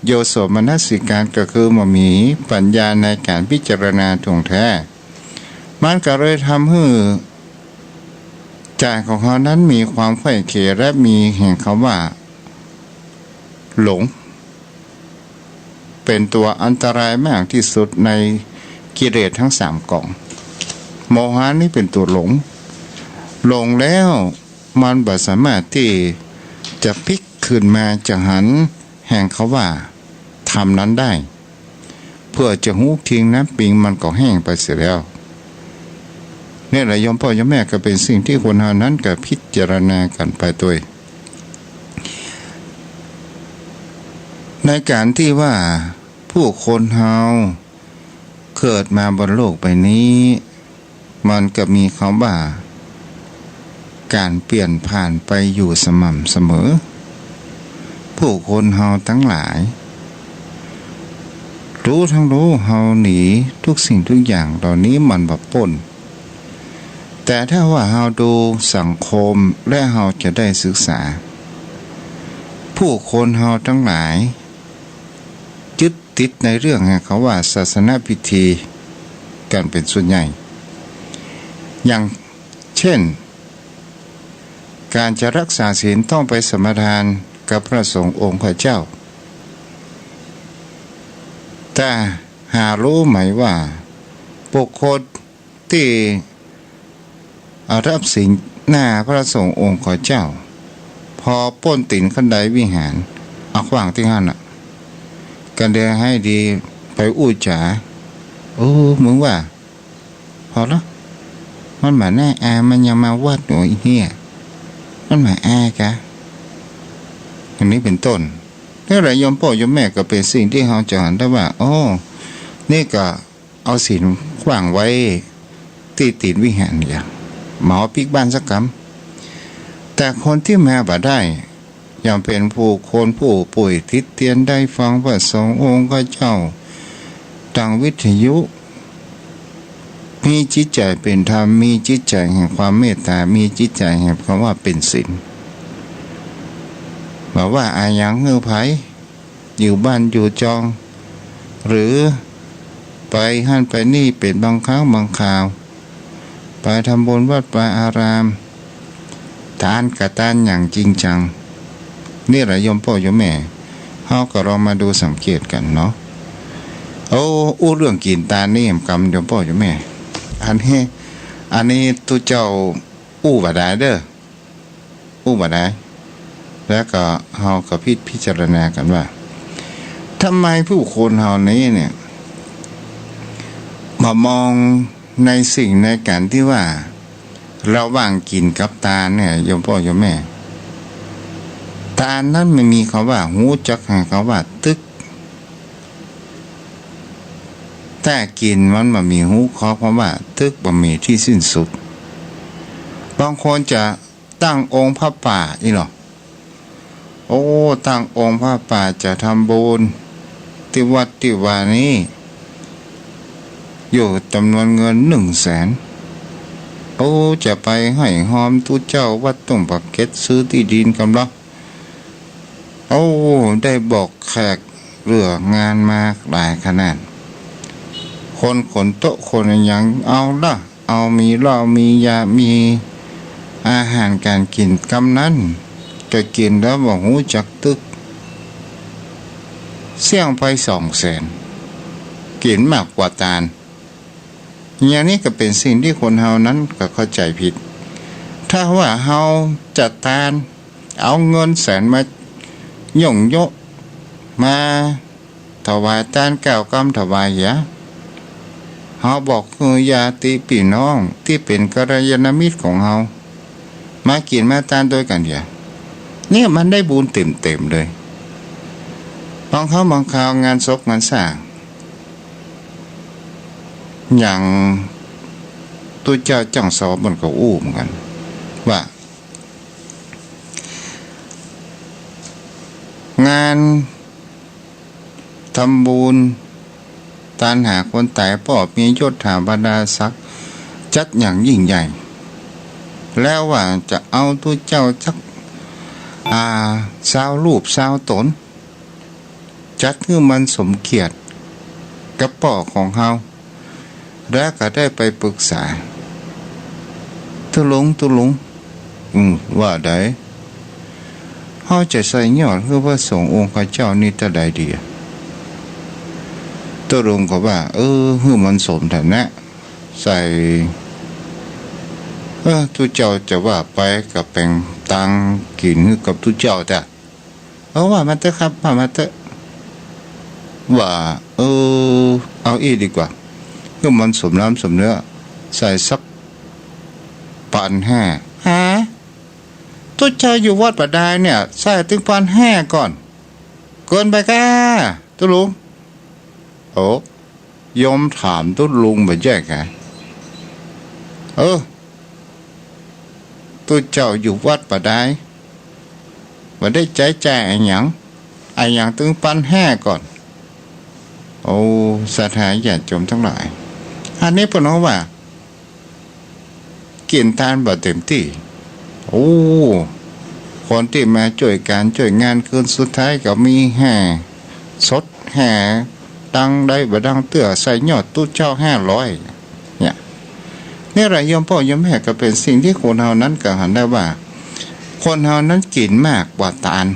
โยโสมนสิการก็คือมามีปัญญาในการพิจารณาท่วงแท้มันก็เลยทำให้ใจของเขานั้นมีความไข้เขและมีแห่งคำว่าหลงเป็นตัวอันตรายมากที่สุดในกิเลสทั้ง3 กล่องโมหะนี่เป็นตัวหลงแล้วมันบ่สามารถที่จะพลิกขึ้นมาจะหันแห่งเขาว่าทำนั้นได้เพื่อจะหูทิ้งน้ำปิงมันก็แห้งไปเสียแล้วนี่แหละโยมพ่อโยมแม่ก็เป็นสิ่งที่คนเฮานั้นก็พิจารณากันไปด้วยในการที่ว่าผู้คนเฮาเกิดมาบนโลกใบนี้มันก็มีคำว่าการเปลี่ยนผ่านไปอยู่สม่ำเสมอผู้คนเฮาทั้งหลายรู้ทั้งรู้เฮาหนีทุกสิ่งทุกอย่างเหล่านี้มันแบบป่นแต่ถ้าว่าเฮาดูสังคมและเฮาจะได้ศึกษาผู้คนเฮาทั้งหลายยึดติดในเรื่องแห่งเขาว่าศาสนาพิธีกันเป็นส่วนใหญ่อย่างเช่นการจะรักษาศีลต้องไปสมาทานกับพระสงฆ์องค์พระเจ้าแต่หารู้ไหมว่าบุคคลที่รับศีลหน้าพระสงฆ์องค์พระเจ้าพอป้นติ่นขันไดวิหารเอาขวางที่หันกันเดให้ดีไปอู้จ๋ามึงว่าพอแล้วมันหมาแน่มันยังมาวัดหนูอีเนี่ยมันหมายกะอย่างนี้เป็นต้นนี่แหละโยมพ่อโยมแม่ก็เป็นสิ่งที่เราจะเห็นได้ว่านี่ก็เอาศีลขวางไว้ที่ตีนวิหารอย่างหมอปิกบ้านสักคำแต่คนที่มาบ่ได้ยังเป็นผู้คนผู้ป่วยทิศเตียนได้ฟังพระสงฆ์องค์พระเจ้าทางวิทยุมีจิตใจเป็นธรรมมีจิตใจแห่งความเมตตามีจิตใจแห่งคำว่าเป็นศีลบอกว่าอย่างเงือไผอยู่บ้านอยู่จองหรือไปหั่นไปนี่เป็นบางครั้งบางคราวไปทำบุญวัดไปอาราม ทานกะตานอย่างจริงจังนี่แหละโยมพ่อโยมแม่เฮาก็ลองมาดูสังเกตกันเนาะอู้เรื่องกินตาลนี่กำโยมพ่อโยมแม่อันนี้ตุเจ้าบ่ได้เด้อบ่ได้แล้วก็เฮาก็พิจารณากันว่าทำไมผู้คนเฮานี้เนี่ยมามองในสิ่งในการที่ว่าระหว่างกินกับตาลเนี่ยโยมพ่อโยมแม่ตาลนั้นไม่มีคำว่าหูจักหาคำว่าตึกแต่กินมันบ่มีหูขอคำว่าตึกบ่มีที่สิ้นสุดบางคนจะตั้งองค์พระป่าอีหรอตั้งองค์พระป่าจะทำบุญที่วัดที่วานี้อยู่จำนวนเงิน100,000จะไปให้หอมทุเจ้าวัดตุ้งปักเก็ตซื้อที่ดินกำลังได้บอกแขกเรืองานมาหลายขนาดคนขนโต๊ะคนยังเอาละเอามีเหล้ามียามีอาหารการกินกำนั้นก็กินแล้วบอกหูจักตึกเสี่ยงไป200,000กินมากกว่าตาลอย่างนี้ก็เป็นสิ่งที่คนเฮานั้นก็เข้าใจผิดถ้าว่าเฮาจัดตาลเอาเงินแสนมาย่งยกมาถวายตาล9 กำถวายเฮาบอกคือญาติพี่น้องที่เป็นกัลยาณมิตรของเฮามากินมาตาลด้วยกันเนี่ยมันได้บุญเต็มเลยบางครั้งบางคราวงานศพงานสร้างอย่างตัวเจ้าจังสอบมันก็เหมือนกันว่างานทำบุญตานหาคนตายปอบมียศถาบรรดาศักดิ์จัดอย่างยิ่งใหญ่แล้วว่าจะเอาตัวเจ้าสัก20 รูป20 ตนจัดให้มันสมเกียรติกับป่อของเฮาแล้วก็ได้ไปปรึกษาตุลุงว่าได้เฮาจะใส่ยอดคือพระสงฆ์องค์พระเจ้านี่ตะใดดีตุลุงก็ว่าให้มันสมฐานะใส่ทุเจ้าจะว่าไปกับแปลงตังกินกับทุเจ้าแต่ว่ามาเถอะครับมาเถอะว่าเอาอีดีกว่าก็มันสมน้ำสมเนื้อใส่สัก1,500ทุเจ้าอยู่วัดประดายเนี่ยใส่ถึง1,500ก่อนเกินไปก้าตุลุงยอมถามตุลุงแบบแยกไงตัวเจ้าอยู่วัดประดายว่าได้ใจไอ้หยังถึง1,500ก่อนสถานญาติโยมทั้งหลายอันนี้เพราะว่ากินทานบ่เต็มที่คนที่มาช่วยการช่วยงานคืนสุดท้ายก็มีแห่สดแห่ดังได้บ่ดังเตื้อใส่ยอดตู้เจ้า500นี่แหละโยมพ่อโยมแม่ก็เป็นสิ่งที่คนเฮานั้นก็หันได้ว่าคนเฮานั้นกินมากกว่าตาล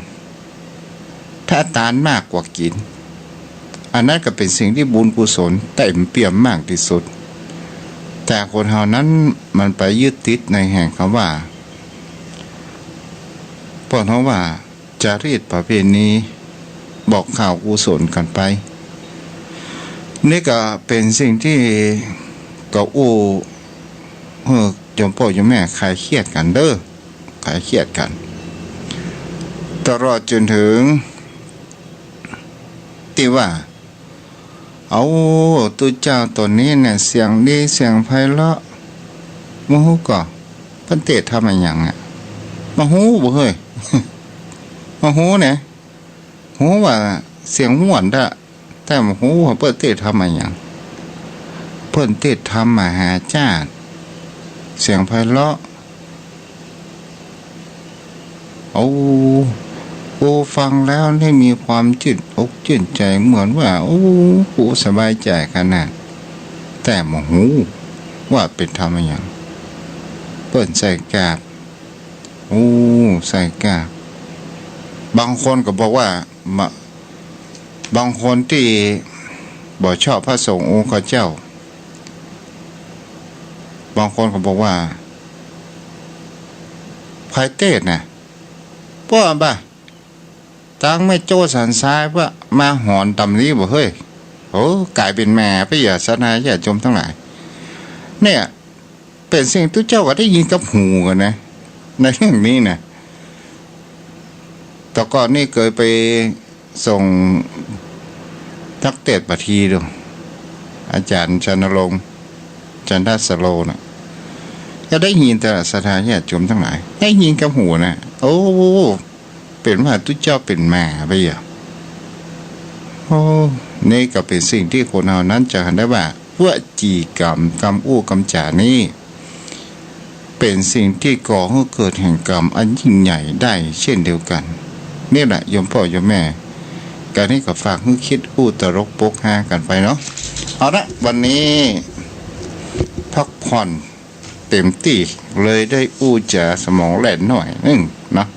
ถ้าตาลมากกว่ากินอันนั้นก็เป็นสิ่งที่บุญกุศลเต็มเปี่ยมมากที่สุดแต่คนเฮานั้นมันไปยึดติดในแห่งคำว่าเพราะว่าจารีตประเพณีบอกข่าวกุศลกันไปนี่ก็เป็นสิ่งที่ก็โยมพ่อโยมแม่คลายเครียดกันคลายเครียดกันตลอดจนถึงที่ว่าตัวเจ้าตัวนี้เนี่ยเสียงดีเสียงไพเราะมหูก่อเพิ่นเตะทำอะไรอย่างมหูบ่เฮ้ยมหูเนี่ยหูว่าเสียงม่วนได้แต่มหูว่าเพิ่นเตะทำอะไรอย่างเพิ่นเตะทำมหาจารย์เสียงไพเราะฟังแล้วได้มีความจืดอกจืดใจเหมือนว่ากูสบายใจขนาดแต่มหูว่าเป็นธรรมอย่างเปิ่นใส่กาบ โอ้ใส่กาบางคนก็บอกว่าบางคนที่บ่ชอบพระสงฆ์องค์ข้าเจ้าบางคนก็บอกว่าภายเต้น่ะป้อบ่ะตั้งไม่โจ้สันซ้ายว่ามาหอนตำนี้บ่เฮ้ยโอ้กลายเป็นแม่ไปอย่าสนาอย่าจมทั้งหลายเนี่ยเป็นสิ่งที่เจ้าก็ได้ยินกับหูกันนะในเรื่องนี้นะแต่ก่อนนี่เคยไปส่งทักเตศปทีดูอาจารย์ชนรงค์จันทสโลนะก็ได้ยินแต่สถานที่จมทั้งหลายได้ยินกับหูนะโอ้เป็นว่าทุกเจ้าเป็นแม่ไปอย่าโอ้นี่ก็เป็นสิ่งที่คนเรานั้นจะเห็นได้ว่าพวกจีกรรมกรรมอู้กรรมจ่านี่เป็นสิ่งที่ก่อให้เกิดแห่งกรรมอันยิ่งใหญ่ได้เช่นเดียวกันนี่แหละโยมพ่อโยมแม่การนี้ก็ฝากให้คิดอู้ตลกปกฮากันไปเนาะเอาละวันนี้พักผ่อนเต็มที่เลยได้อู้จ่าสมองแหลนหน่อยนึงเนาะ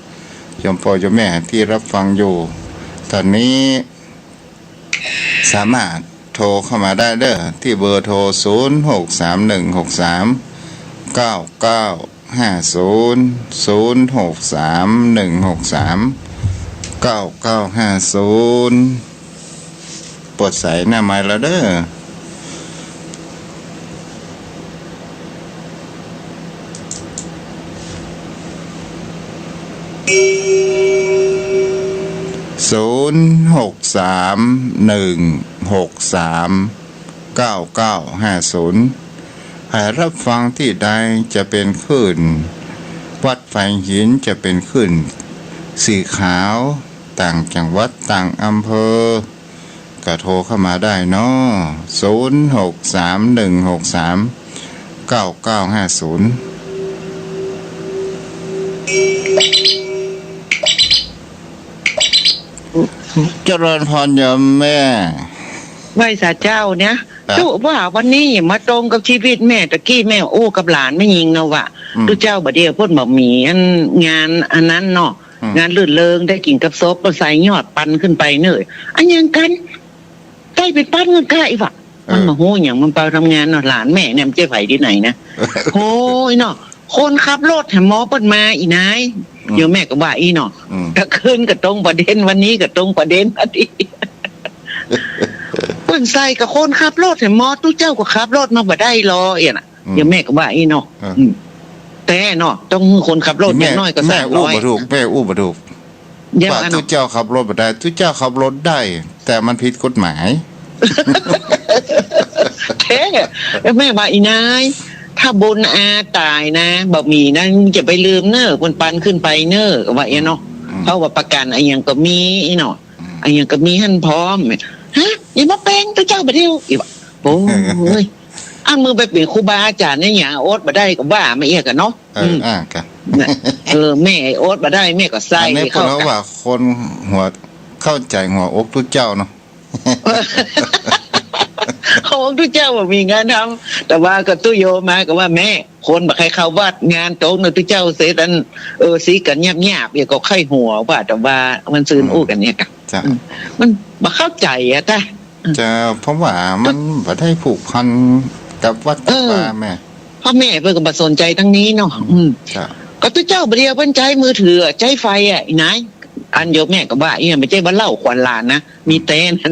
โยมพ่อโยมแม่ที่รับฟังอยู่ตอนนี้สามารถโทรเข้ามาได้เด้อที่เบอร์โทร0631639950ปลดสายหน้าไม้แล้วเด้อ0631639950ให้รับฟังที่ใดจะเป็นคลื่นวัดไฟหินจะเป็นคลื่นสีขาวต่างจังหวัดต่างอำเภอก็โทรเข้ามาได้เนาะ0631639950เจริญพรโยมแม่ไหว้ศาลเจ้าเนี่ยจุว่าวันนี้มาตรงกับชีวิตแม่ตะกี้แม่โอ้กับหลานไม่ยิงนะวะดูเจ้าบ่เดียวพ่นบ่มีอันงานอันนั้นเนาะงานลื่นเริงได้กินกับซบก็ใส่ยอดปันขึ้นไปเนยอันยังกันใกล้เป็นปั้นเงินใกล้วะมันมาโหอย่างมันไปทำงานเนาะหลานแม่เนี่ยมันจะไปที่ไหนนะโอ้ยเนาะคนขับรถแถมหมอเปิดมาอีนายเดี๋ยวแม่ก็ว่าอีเนาะกะคืนก็ตรงประเด็นวันนี้ก็ตรงประเด็นพอดีเปิ้นใส่กับคนขับรถแถมหมอตู้เจ้าก็ขับรถมาบ่ได้รอเอี่ยน่ะเดี๋ยวแม่ก็ว่าอีเนาะแต่เนาะต้องคนขับรถอย่างน้อยก็300แม่อู้บ่ถูกว่าตู้เจ้าขับรถบ่ได้ตู้เจ้าขับรถได้แต่มันผิดกฎหมายแท้แม่ว่าอีนายถ้าบนอาตายนะบ่มีนะจะไปลืมเนอะคนปันขึ้นไปเนอะว่าเนาะเพราะว่าประกันอะไรอย่างก็มีเนาะอะไรอย่างก็มีหั่นพร้อมฮะอย่ามาแปลงตัวเจ้าบ่เดียวอีว่าโอ้ยอันมือไปเป็นครูบาอาจารย์เนี่ยโอ๊ตบ่ได้ก็ว่าไม่เอียกันเนาะกันแม่โอ๊ตบ่ได้แม่ก็ใส่เข้าว่าคนหัวเข้าใจหัวอกตัวเจ้าเนาะเขาบอกทุกเจ้าว่ามีงานทำแต่ว่าก็ตู้โยมาก็ว่าแม่คนบักใครเข้าวัดงานโต๊ะนึกทุกเจ้าเสร็จอันสีกันเงียบๆอย่าก็ไข้หัวว่าแต่ว่ามันซื่นอู้กันเนี่ยกันมันบ่เข้าใจอะจ้ะจะเพราะว่ามันบ่ได้ผูกพันกับวัดกับว่าแม่พ่อแม่เพิ่นก็บ่สนใจทั้งนี้เนาะก็ทุกเจ้าบ่เดียวเพิ่นใจมือถือใจไฟอ่ะอีนายอันโยมแม่ก็ว่าอีไม่ใช่ว่าเล่าขวัญหลานนะมีเต้นอั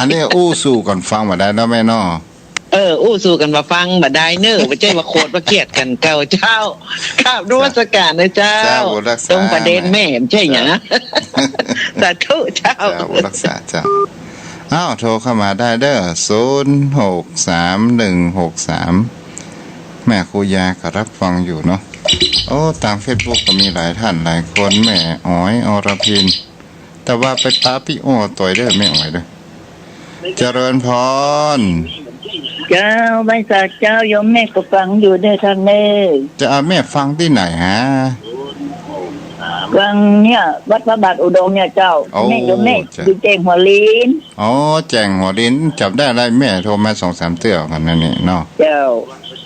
นนี้อู้สู่ก่อนฟังมาได้แล้วแม่นออู้สู่กันมาฟังมาได้เนอะไม่ใช่ว่าโคตรว่าเกลียดกันเก่าเจ้าข้าวด้วยสการนะเจ้าตรงประเด็นแม่ไม่ใช่อย่างนะแต่ทุเจ้ารักษาเจ้าอ้าวโทรเข้ามาได้เด้อ063163แม่ครูยาก็รับฟังอยู่เนาะโอ้ตาม Facebook ก็มีหลายท่านหลายคนแม่อ้อยอรพินแต่ว่าไปตาพี่อ้อต่อยได้แม่อ้อยเด้อเจริญพรเจ้าใบสักเจ้าโยมแม่ก็ฟังอยู่ได้ทางแม่จะเอาแม่ฟังที่ไหนฮะฟังเนี่ยวัดพระบาทอุดมเนี่ยเจ้าแม่โยมแม่อยู่แจงหัวลิ้นอ๋อแจงหัวลิ้นจับได้อะไรแม่โทรมา2-3เทื่อกันนั่นนี่เนาะเจ้า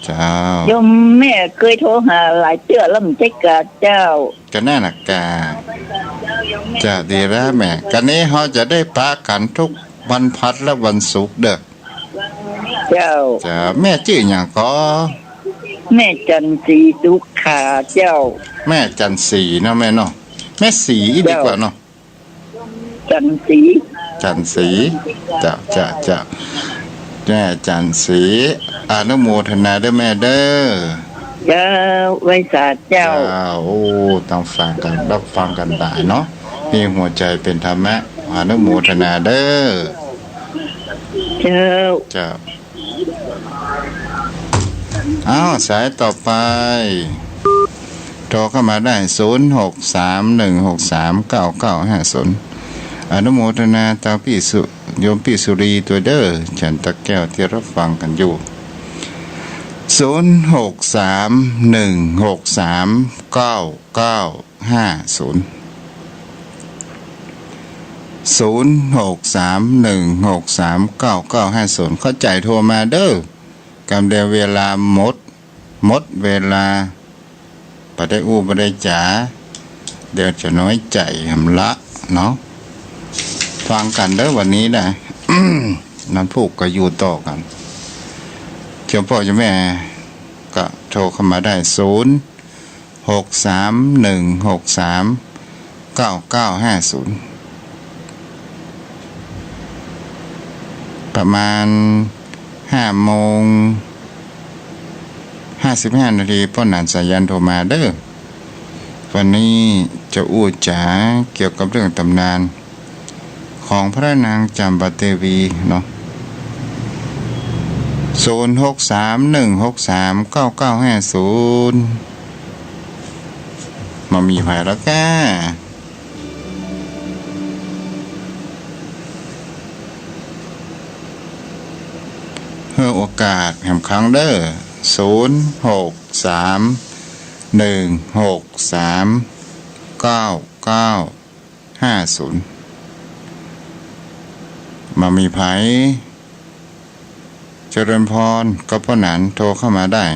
เจ้า โยมแม่เคยโทรหาหลายเตื้อแล้วมันใจกะเจ้า ก็น่าหนักกาจะดีแล้วแม่กันนี้เขาจะได้ปะกันทุกวันพัดและวันศุกร์เด้อ เจ้า จะแม่ชื่ออย่างก็ แม่จันทรีดุขาเจ้า แม่จันสีเนาะแม่เนาะแม่สีดีกว่าเนาะ จันทรี จันสีจะแม่จันสีอนุโมทนาด้วยแม่เด้อ เจ้าไว้สาเจ้า โอ้ต้องฟังกันรับฟังกันได้เนาะมีหัวใจเป็นธรรมะอนุโมทนาเด้อ เจ้า จ้าอ้าวสายต่อไปโทรเข้ามาได้0631639950อนุโมทนาตาพี่สุโยมพี่สุรีตัวเด้อฉันตะแก้วที่รับฟังกันอยู่0631639950 0631639950เข้าใจโทรมาเด้อกำเดียวเวลาหมดเวลาปะได้อู้ปะได้จ๋าเดี๋ยวจะน้อยใจหำละเนาะฟังกันเด้อวันนี้นะ นั่นพูกก็อยู่ต่อกันเจ้าพ่อเจ้าแม่ก็โทรเข้ามาได้0631639950ประมาณ5:55ป้อนหนานสายันโทรมาเด้อวันนี้จะอู้จ๋าเกี่ยวกับเรื่องตำนานของพระนางจามเทวีเนาะ0631639950มามีไผแล้วก้าเพื่อโอกาสแห่งครั้งเด้อ0631639950มามีไผเจริญพรก็พ่อหนานโทรเข้ามาได้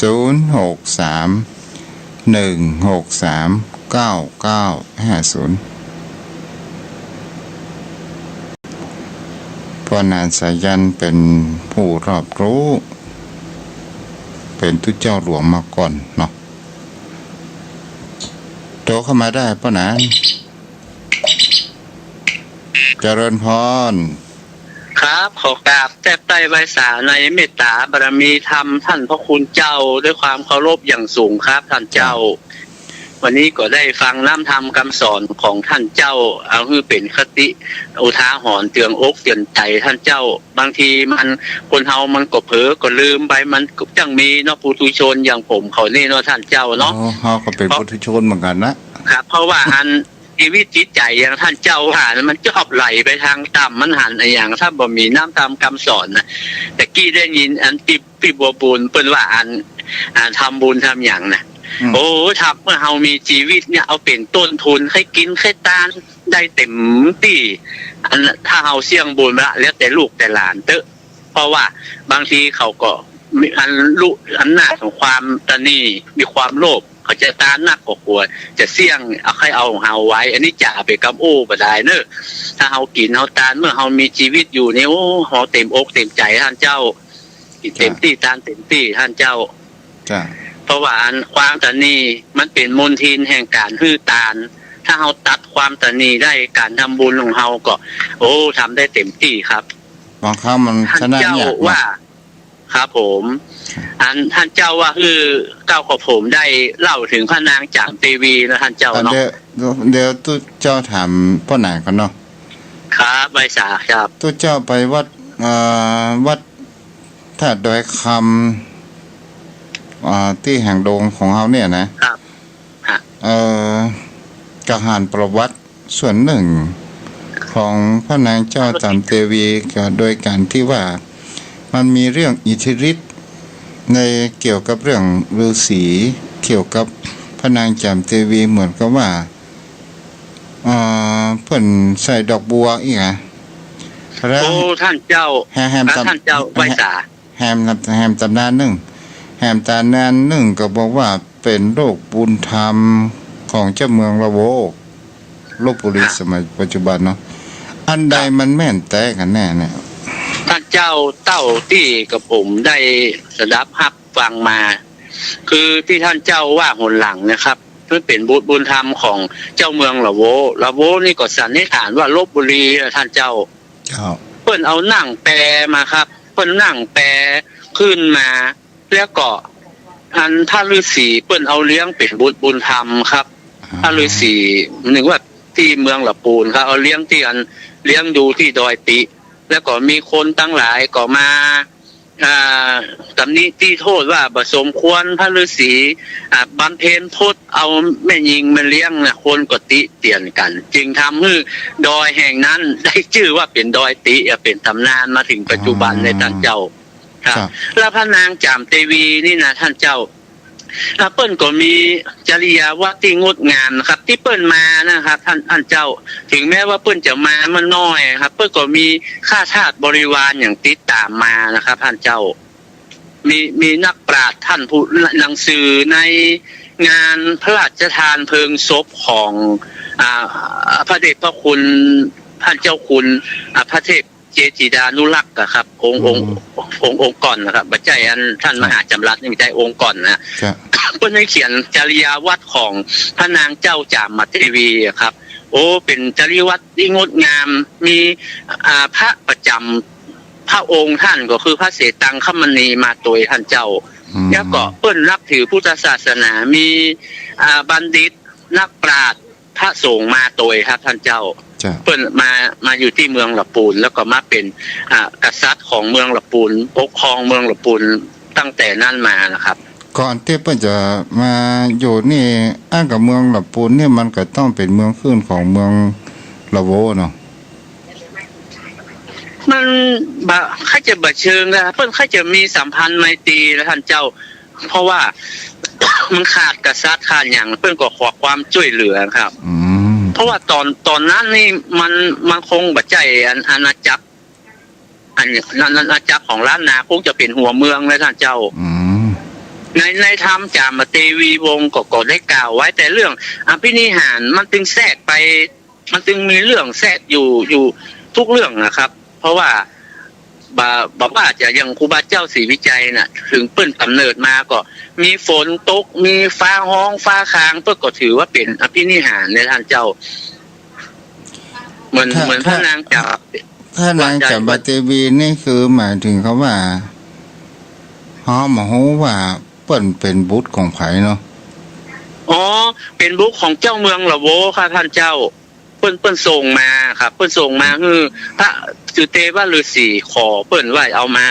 0631639950พ่อนานสายันเป็นผู้รอบรู้เป็นทุกเจ้าหลวงมาก่อนเนาะโทรเข้ามาได้พ่อนานเจริญพร ครับขอกราบแทบใต้ใบสาในเมตตาบารมีธรรมท่านพระคุณเจ้าด้วยความเคารพอย่างสูงครับท่านเจ้า วันนี้ก็ได้ฟังน้ำธรรมคำสอนของท่านเจ้าเอาคือเป็นคติอุทาหรณ์เตือนอกเตือนใจท่านเจ้าบางทีมันคนเฮามันก็เผลอก็ลืมไปมันก็จังมีเนาะปุถุชนอย่างผมเขานี่เนาะท่านเจ้าเนาะ เขาก็เป็นปุถุชนเหมือนกันนะครับ เพราะว่าอันชีวิตจิตใจอย่างท่านเจ้าว่ามันชอบไหลไปทางต่ำมันหันอย่างถ้าบ่มีน้ำตามคำสอนนะแต่กี้ได้ยินอันติบัวบุญเปิ้นว่าอันทำบุญทำอย่างนะโอ้ทับเมื่อเฮามีชีวิตเนี่ยเอาเป็นต้นทุนให้กินให้ตานได้เต็มที่อันถ้าเฮาเสี่ยงบุญละแล้วแต่ลูกแต่หลานเตอะเพราะว่าบางทีเขาก็มีอันลุอันหน้าของความตนีมีความโลภเขาจะตานนักกว่าจะเสี่ยงเอาให้เอาของเฮาไว้อันนี้จะไปกำโอ้บ่ได้เนอะถ้าเฮากินเฮาตานเมื่อเฮามีชีวิตอยู่นี่โอ้เฮาเต็มอกเต็มใจท่านเจ้าเต็มที่ตานเต็มที่ท่านเจ้าจ้ะเพราะว่าอันความตนีมันเป็นมลทินแห่งการฮื้อตานถ้าเฮาตัดความตนีได้การทำบุญของเฮาก็โอ้ทำได้เต็มที่ครับบางครั้งมันช ท่าน นะ เจ้า เนี่ย ว่าครับผมอันท่านเจ้าว่าคือเก้าของผมได้เล่าถึงพระนางจามเทวีนะท่านเจ้าเนาะเดี๋ยวตู้เจ้าถามพ่อหนานกันเนาะครับใบสาครับตู้เจ้าไปวัดท่าดอยคำที่แห่งโดงของเขาเนี่ยนะครับกหารประวัติส่วนหนึ่งของพระนางเจ้าจามเทวีก็โดยการที่ว่ามันมีเรื่องอิทธิฤทธิ์ในเกี่ยวกับเรื่องฤาษีเกี่ยวกับพระนางจามเทวีเหมือนกับว่าเพิ่นใส่ดอกบัวอีกอ่ะโอ้ท่านเจ้าท่านเจ้าใบสาแฮ แฮมตำนานหนึ่งแฮมตำนานหนึ่งก็บอกว่าเป็นโรคบุญธรรมของเจ้าเมืองละโวลพบุรีสมัยปัจจุบันเนาะอันใดมันแม่นแต้กันแน่เนี่ย ท่านเจ้าเต้าที่กับผมได้สดับฮับฟังมา คือที่ท่านเจ้าว่าหนหลังนะครับเพื่อเป็นบุญธรรมของเจ้าเมืองละโวนี่ก็สันนิษฐานว่าลพบุรีท่านเจ้าเปิ้นเอาหนังแปลมาครับเปิ้นหนังแปลขึ้นมาแล้วก็อันท่านฤาษีเปิ้นเอาเลี้ยงเป็นบุญธรรมครับท่านฤาษีนึกว่าที่เมืองละปูนครับเอาเลี้ยงที่อันเลี้ยงดูที่ดอยติแล้วก็มีคนตั้งหลายก็มาตำหนิที่โทษว่าบ่สมควรพระฤาษีบำเพ็ญโทษเอาแม่ยิงมาเลี้ยงนะคนก็ติเตียนกันจึงทำให้ดอยแห่งนั้นได้ชื่อว่าเป็นดอยติเป็นตำนานมาถึงปัจจุบันในท่านเจ้าครับแล้วพระนางจามเทวีนี่นะท่านเจ้าเปิ้นก็มีจริยาวัดที่งดงามนะครับที่เปิ้นมานะครับท่านเจ้าถึงแม้ว่าเปิ้นจะมามันน้อยครับเปิ้นก็มีข้าทาสบริวารอย่างติดตามมานะครับท่านเจ้ามีนักปราชญ์ท่านผู้หนังสือในงานพระราชทานเพลิงศพของพระเดชพระคุณท่านเจ้าคุณพระเทพเจจิดานุรักษ์ครับองค์ก่อนนะครับบัจจัยอันท่านมหาจำรัดนี่ไม่ใช่องค์ก่อนนะเพิ่นได้เขียนจริยาวัดของพระนางเจ้าจามเทวีครับโอ้เป็นจริยวัดที่งดงามมีพระประจำพระองค์ท่านก็คือพระเสตังคมณีมาโตยท่านเจ้าแล้วก็เปิ้นรับถือพุทธศาสนามีบัณฑิตนักปราชญ์พระสงฆ์มาโตยครับท่านเจ้าเปิ้นมาอยู่ที่เมืองละปูนแล้วก็มาเป็นกษัตริย์ของเมืองละปูนปกครองเมืองละปูนตั้งแต่นั้นมานะครับก่อนที่เปิ้นจะมาอยู่นี่อ้างกับเมืองละปูนเนี่ยมันก็ต้องเป็นเมืองขึ้นของเมืองละโวเนาะมันค่าจะบะเชิงนะเปิ้นค่าจะมีสัมพันธ์ไมตรีนะท่านเจ้าเพราะว่า มันขาดกษัตริย์ขาดอย่างเปิ้นก็ขอความช่วยเหลือครับเพราะว่าตอนนั้นนี่มันคงบัจจัยอาณาจักรอาณาจักรของล้านนาคงจะเป็นหัวเมืองเลยท่านเจ้าในธรรมจามเทวีวงศ์ก็ได้กล่าวไว้แต่เรื่องอภินิหารมันจึงแทรกไปมันจึงมีเรื่องแทรกอยู่ทุกเรื่องนะครับเพราะว่าบอกว่าจะยังครูบาเจ้าศรีวิจัยน่ะถึงเปิ้นกำเนิดมาก็มีฝนตกมีฟ้าห้องฟ้าค้างเปิ้นก็ถือว่าเป็นอภินิหารในท่านเจ้าเหมือนพระนางจามเทวีนี่คือหมายถึงเขาว่าหมอว่าเปิ้นเป็นบุตรของไผเนาะอ๋อเป็นบุตรของเจ้าเมืองละโวค่ะท่านเจ้าเปิ้นส่งมาครับเปิ้นส่งมาคือพระสุเทวฤาษีขอเปิ้นว่าเอามา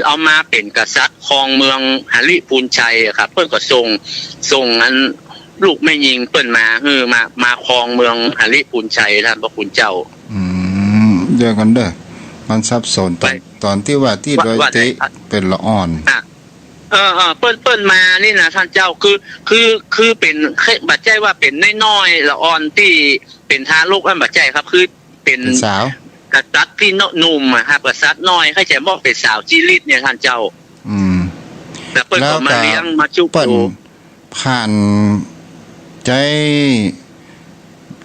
เอามาเป็นกษัตริย์ครองเมืองหฤปูนชัยครับเปิ้นก็ส่งอันลูกแม่ยิงเปิ้นมาคือมาครองเมืองหฤปูนชัยท่านพระคุณเจ้าเดี๋ยวกันเด้อมันซับซ้อนตอนที่ว่าที่โดยติเป็นละอ่อนเปิ้นมานี่นะท่านเจ้าคือเป็นบัดใจว่าเป็นน้อยๆละอ่อนที่เป็นทารกอันบัดใจครับคือเป็นสาวกษัตริย์ที่หนุ่มครับกษัตริย์น้อยเขาจะบอกเป็นสาวจีริตเนี่ยท่านเจ้าแต่เปิ้นก็มาเลี้ยงมาจุกดูผ่านใจ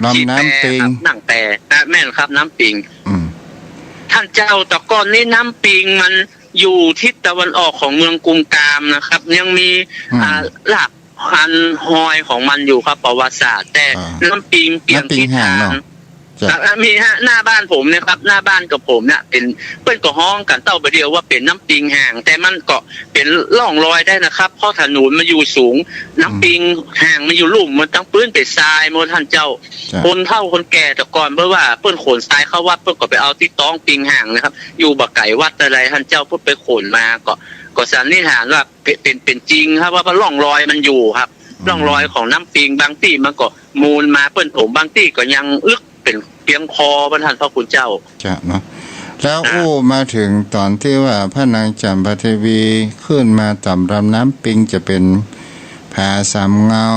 ลำน้ำปิงนั่งแต่แม่นครับน้ำปิงท่านเจ้าตะกอนนี้น้ำปิงมันอยู่ทิศตะวันออกของเมืองกุมกามนะครับยังมีหลักพันหอยของมันอยู่ครับประวัติศาสตร์แต่น้ำปิงเปลี่ยนทิศทางมีหน้าบ้านผมเนี่ยครับหน้าบ้านกับผมเนี่ยเป็นเปิ้นก็ห้องกันเต้าไปเดียวว่าเป็นน้ำปิงห่างแต่มันก็เป็นร่องรอยได้นะครับเพราะถนนมันอยู่สูงน้ำปิงห่างมันอยู่ลุ่มมันตั้งปื้นเป็นทรายโมท่านเจ้าคนเฒ่าคนแก่แต่ก่อนเพราะว่าเปิ้นขนทรายเข้าวัดเปิ้นก็ไปเอาที่ต้องปิงห่างนะครับอยู่บ่ไก่วัดอะไรท่านเจ้าเพิ่นไปขนมาก็สันนิษฐานว่าเป็นจริงครับว่าร่องรอยมันอยู่ครับร่องรอยของน้ำปิงบางที่มันก็มูลมาเปิ้นผมบางที่ก็ยังอึกเป็นเพียงคอพระท่านพระคุณเจ้าจ้ะเนาะแล้วมาถึงตอนที่ว่าพระนางจามเทวีขึ้นมาต่ำรำน้ำปิงจะเป็นผาสามเงา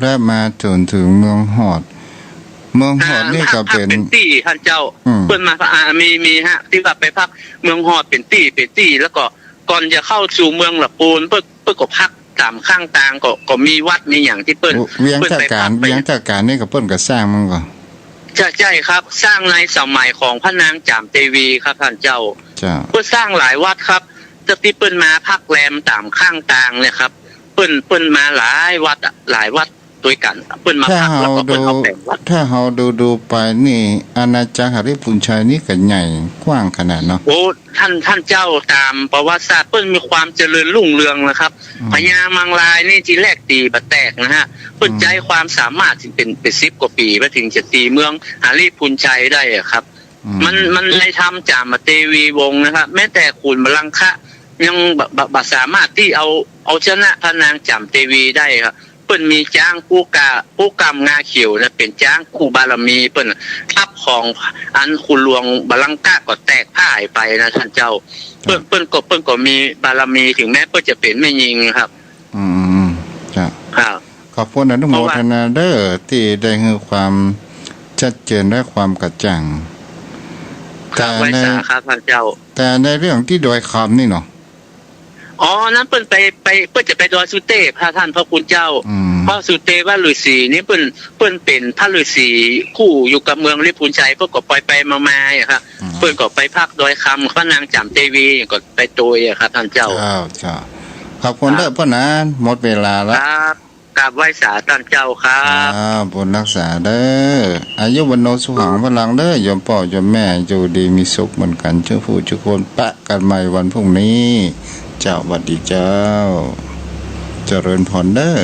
และมาจนถึงเมืองหอดนี่ก็เป็นที่ท่านเจ้า เปิ้นมามีฮะที่ว่าไปพักเมืองฮอดเป็นตี้แล้วก็ก่อนจะเข้าสู่เมืองละปูนเปิ้นก็พักตามข้างทางก็มีวัดมีอย่างที่เปิ้น เวียงท่าการนี่ก็เปิ้นก็สร้างมันก็ ใช่ครับสร้างในสมัยของพระนางจามเทวีครับท่านเจ้า จ้า เปิ้นสร้างหลายวัดครับจะที่เปิ้นมาพักแรมตามข้างทางเนี่ยครับเปิ้นมาหลายวัดด้วยกันเปิ้นมา ถ้า พัก เฮา แล้วก็ ดู เปิ้นเอาแบ่งวัด ถ้าเฮาดูไปนี่อาณาจักรหฤปุญชัยนี่ก็ใหญ่กว้างขนาดเนาะ โอ้ท่านเจ้าตามประวัติศาสตร์เปิ้นมีความเจริญรุ่งเรืองนะครับพญามังลายนี่ที่แรกตีบะแตกนะฮะเปิ้นใจความสามารถที่เป็น10กว่าปีมาถึงจะตีเมืองหฤปุญชัยได้อะครับมันในทำจามเทวีวงศ์นะครับแม้แต่ขุนบลังคะยังบ่สามารถที่เอาชนะพระนางจามเทวีได้ครับเปิ้นมีจ้างผู้กำงาเขียวนะเป็นจ้างคู่บารมีเปิ้นทับของอันคุณหลวงบลังกะก็แตกพ่ายไปนะท่านเจ้าเปิ้นก็มีบารมีถึงแม้เปิ้นจะเป็นแม่ยิงครับจ้ะครับขอบคุณอนุโมทนาเด้อที่ได้ให้ความชัดเจนและความกระจ่างแต่ในครับท่านเจ้าแต่ในเรื่องที่โดยคำนี่เนาะอ๋อนั้นเปิ้นไปเปิ้นจะไปดอยสุเทพพระท่านพระคุณเจ้าเพราะสุเทพว่าฤาษีนี่เปิ้นเป็นพระฤาษีคู่อยู่กับเมืองฤปุญชัยเพิ่นก็ไปมาๆอ่ะครับเปิ้นก็ไปพักดอยคำพระนางจามเทวีก็ไปโดยอ่ะครับท่านเจ้าจ้าขอบคุณเด้อพ่อนะหมดเวลาแล้วครับกราบไหว้สาท่านเจ้าครับบุญรักษาเด้ออายุวันโนสุขังพลังเด้อยมพ่อยมแม่อยู่ดีมีสุขเหมือนกันเจ้าผู้ทุกคนปะกันใหม่วันพรุ่งนี้เจ้าสวัสดีเจ้าเจริญพรเด้อ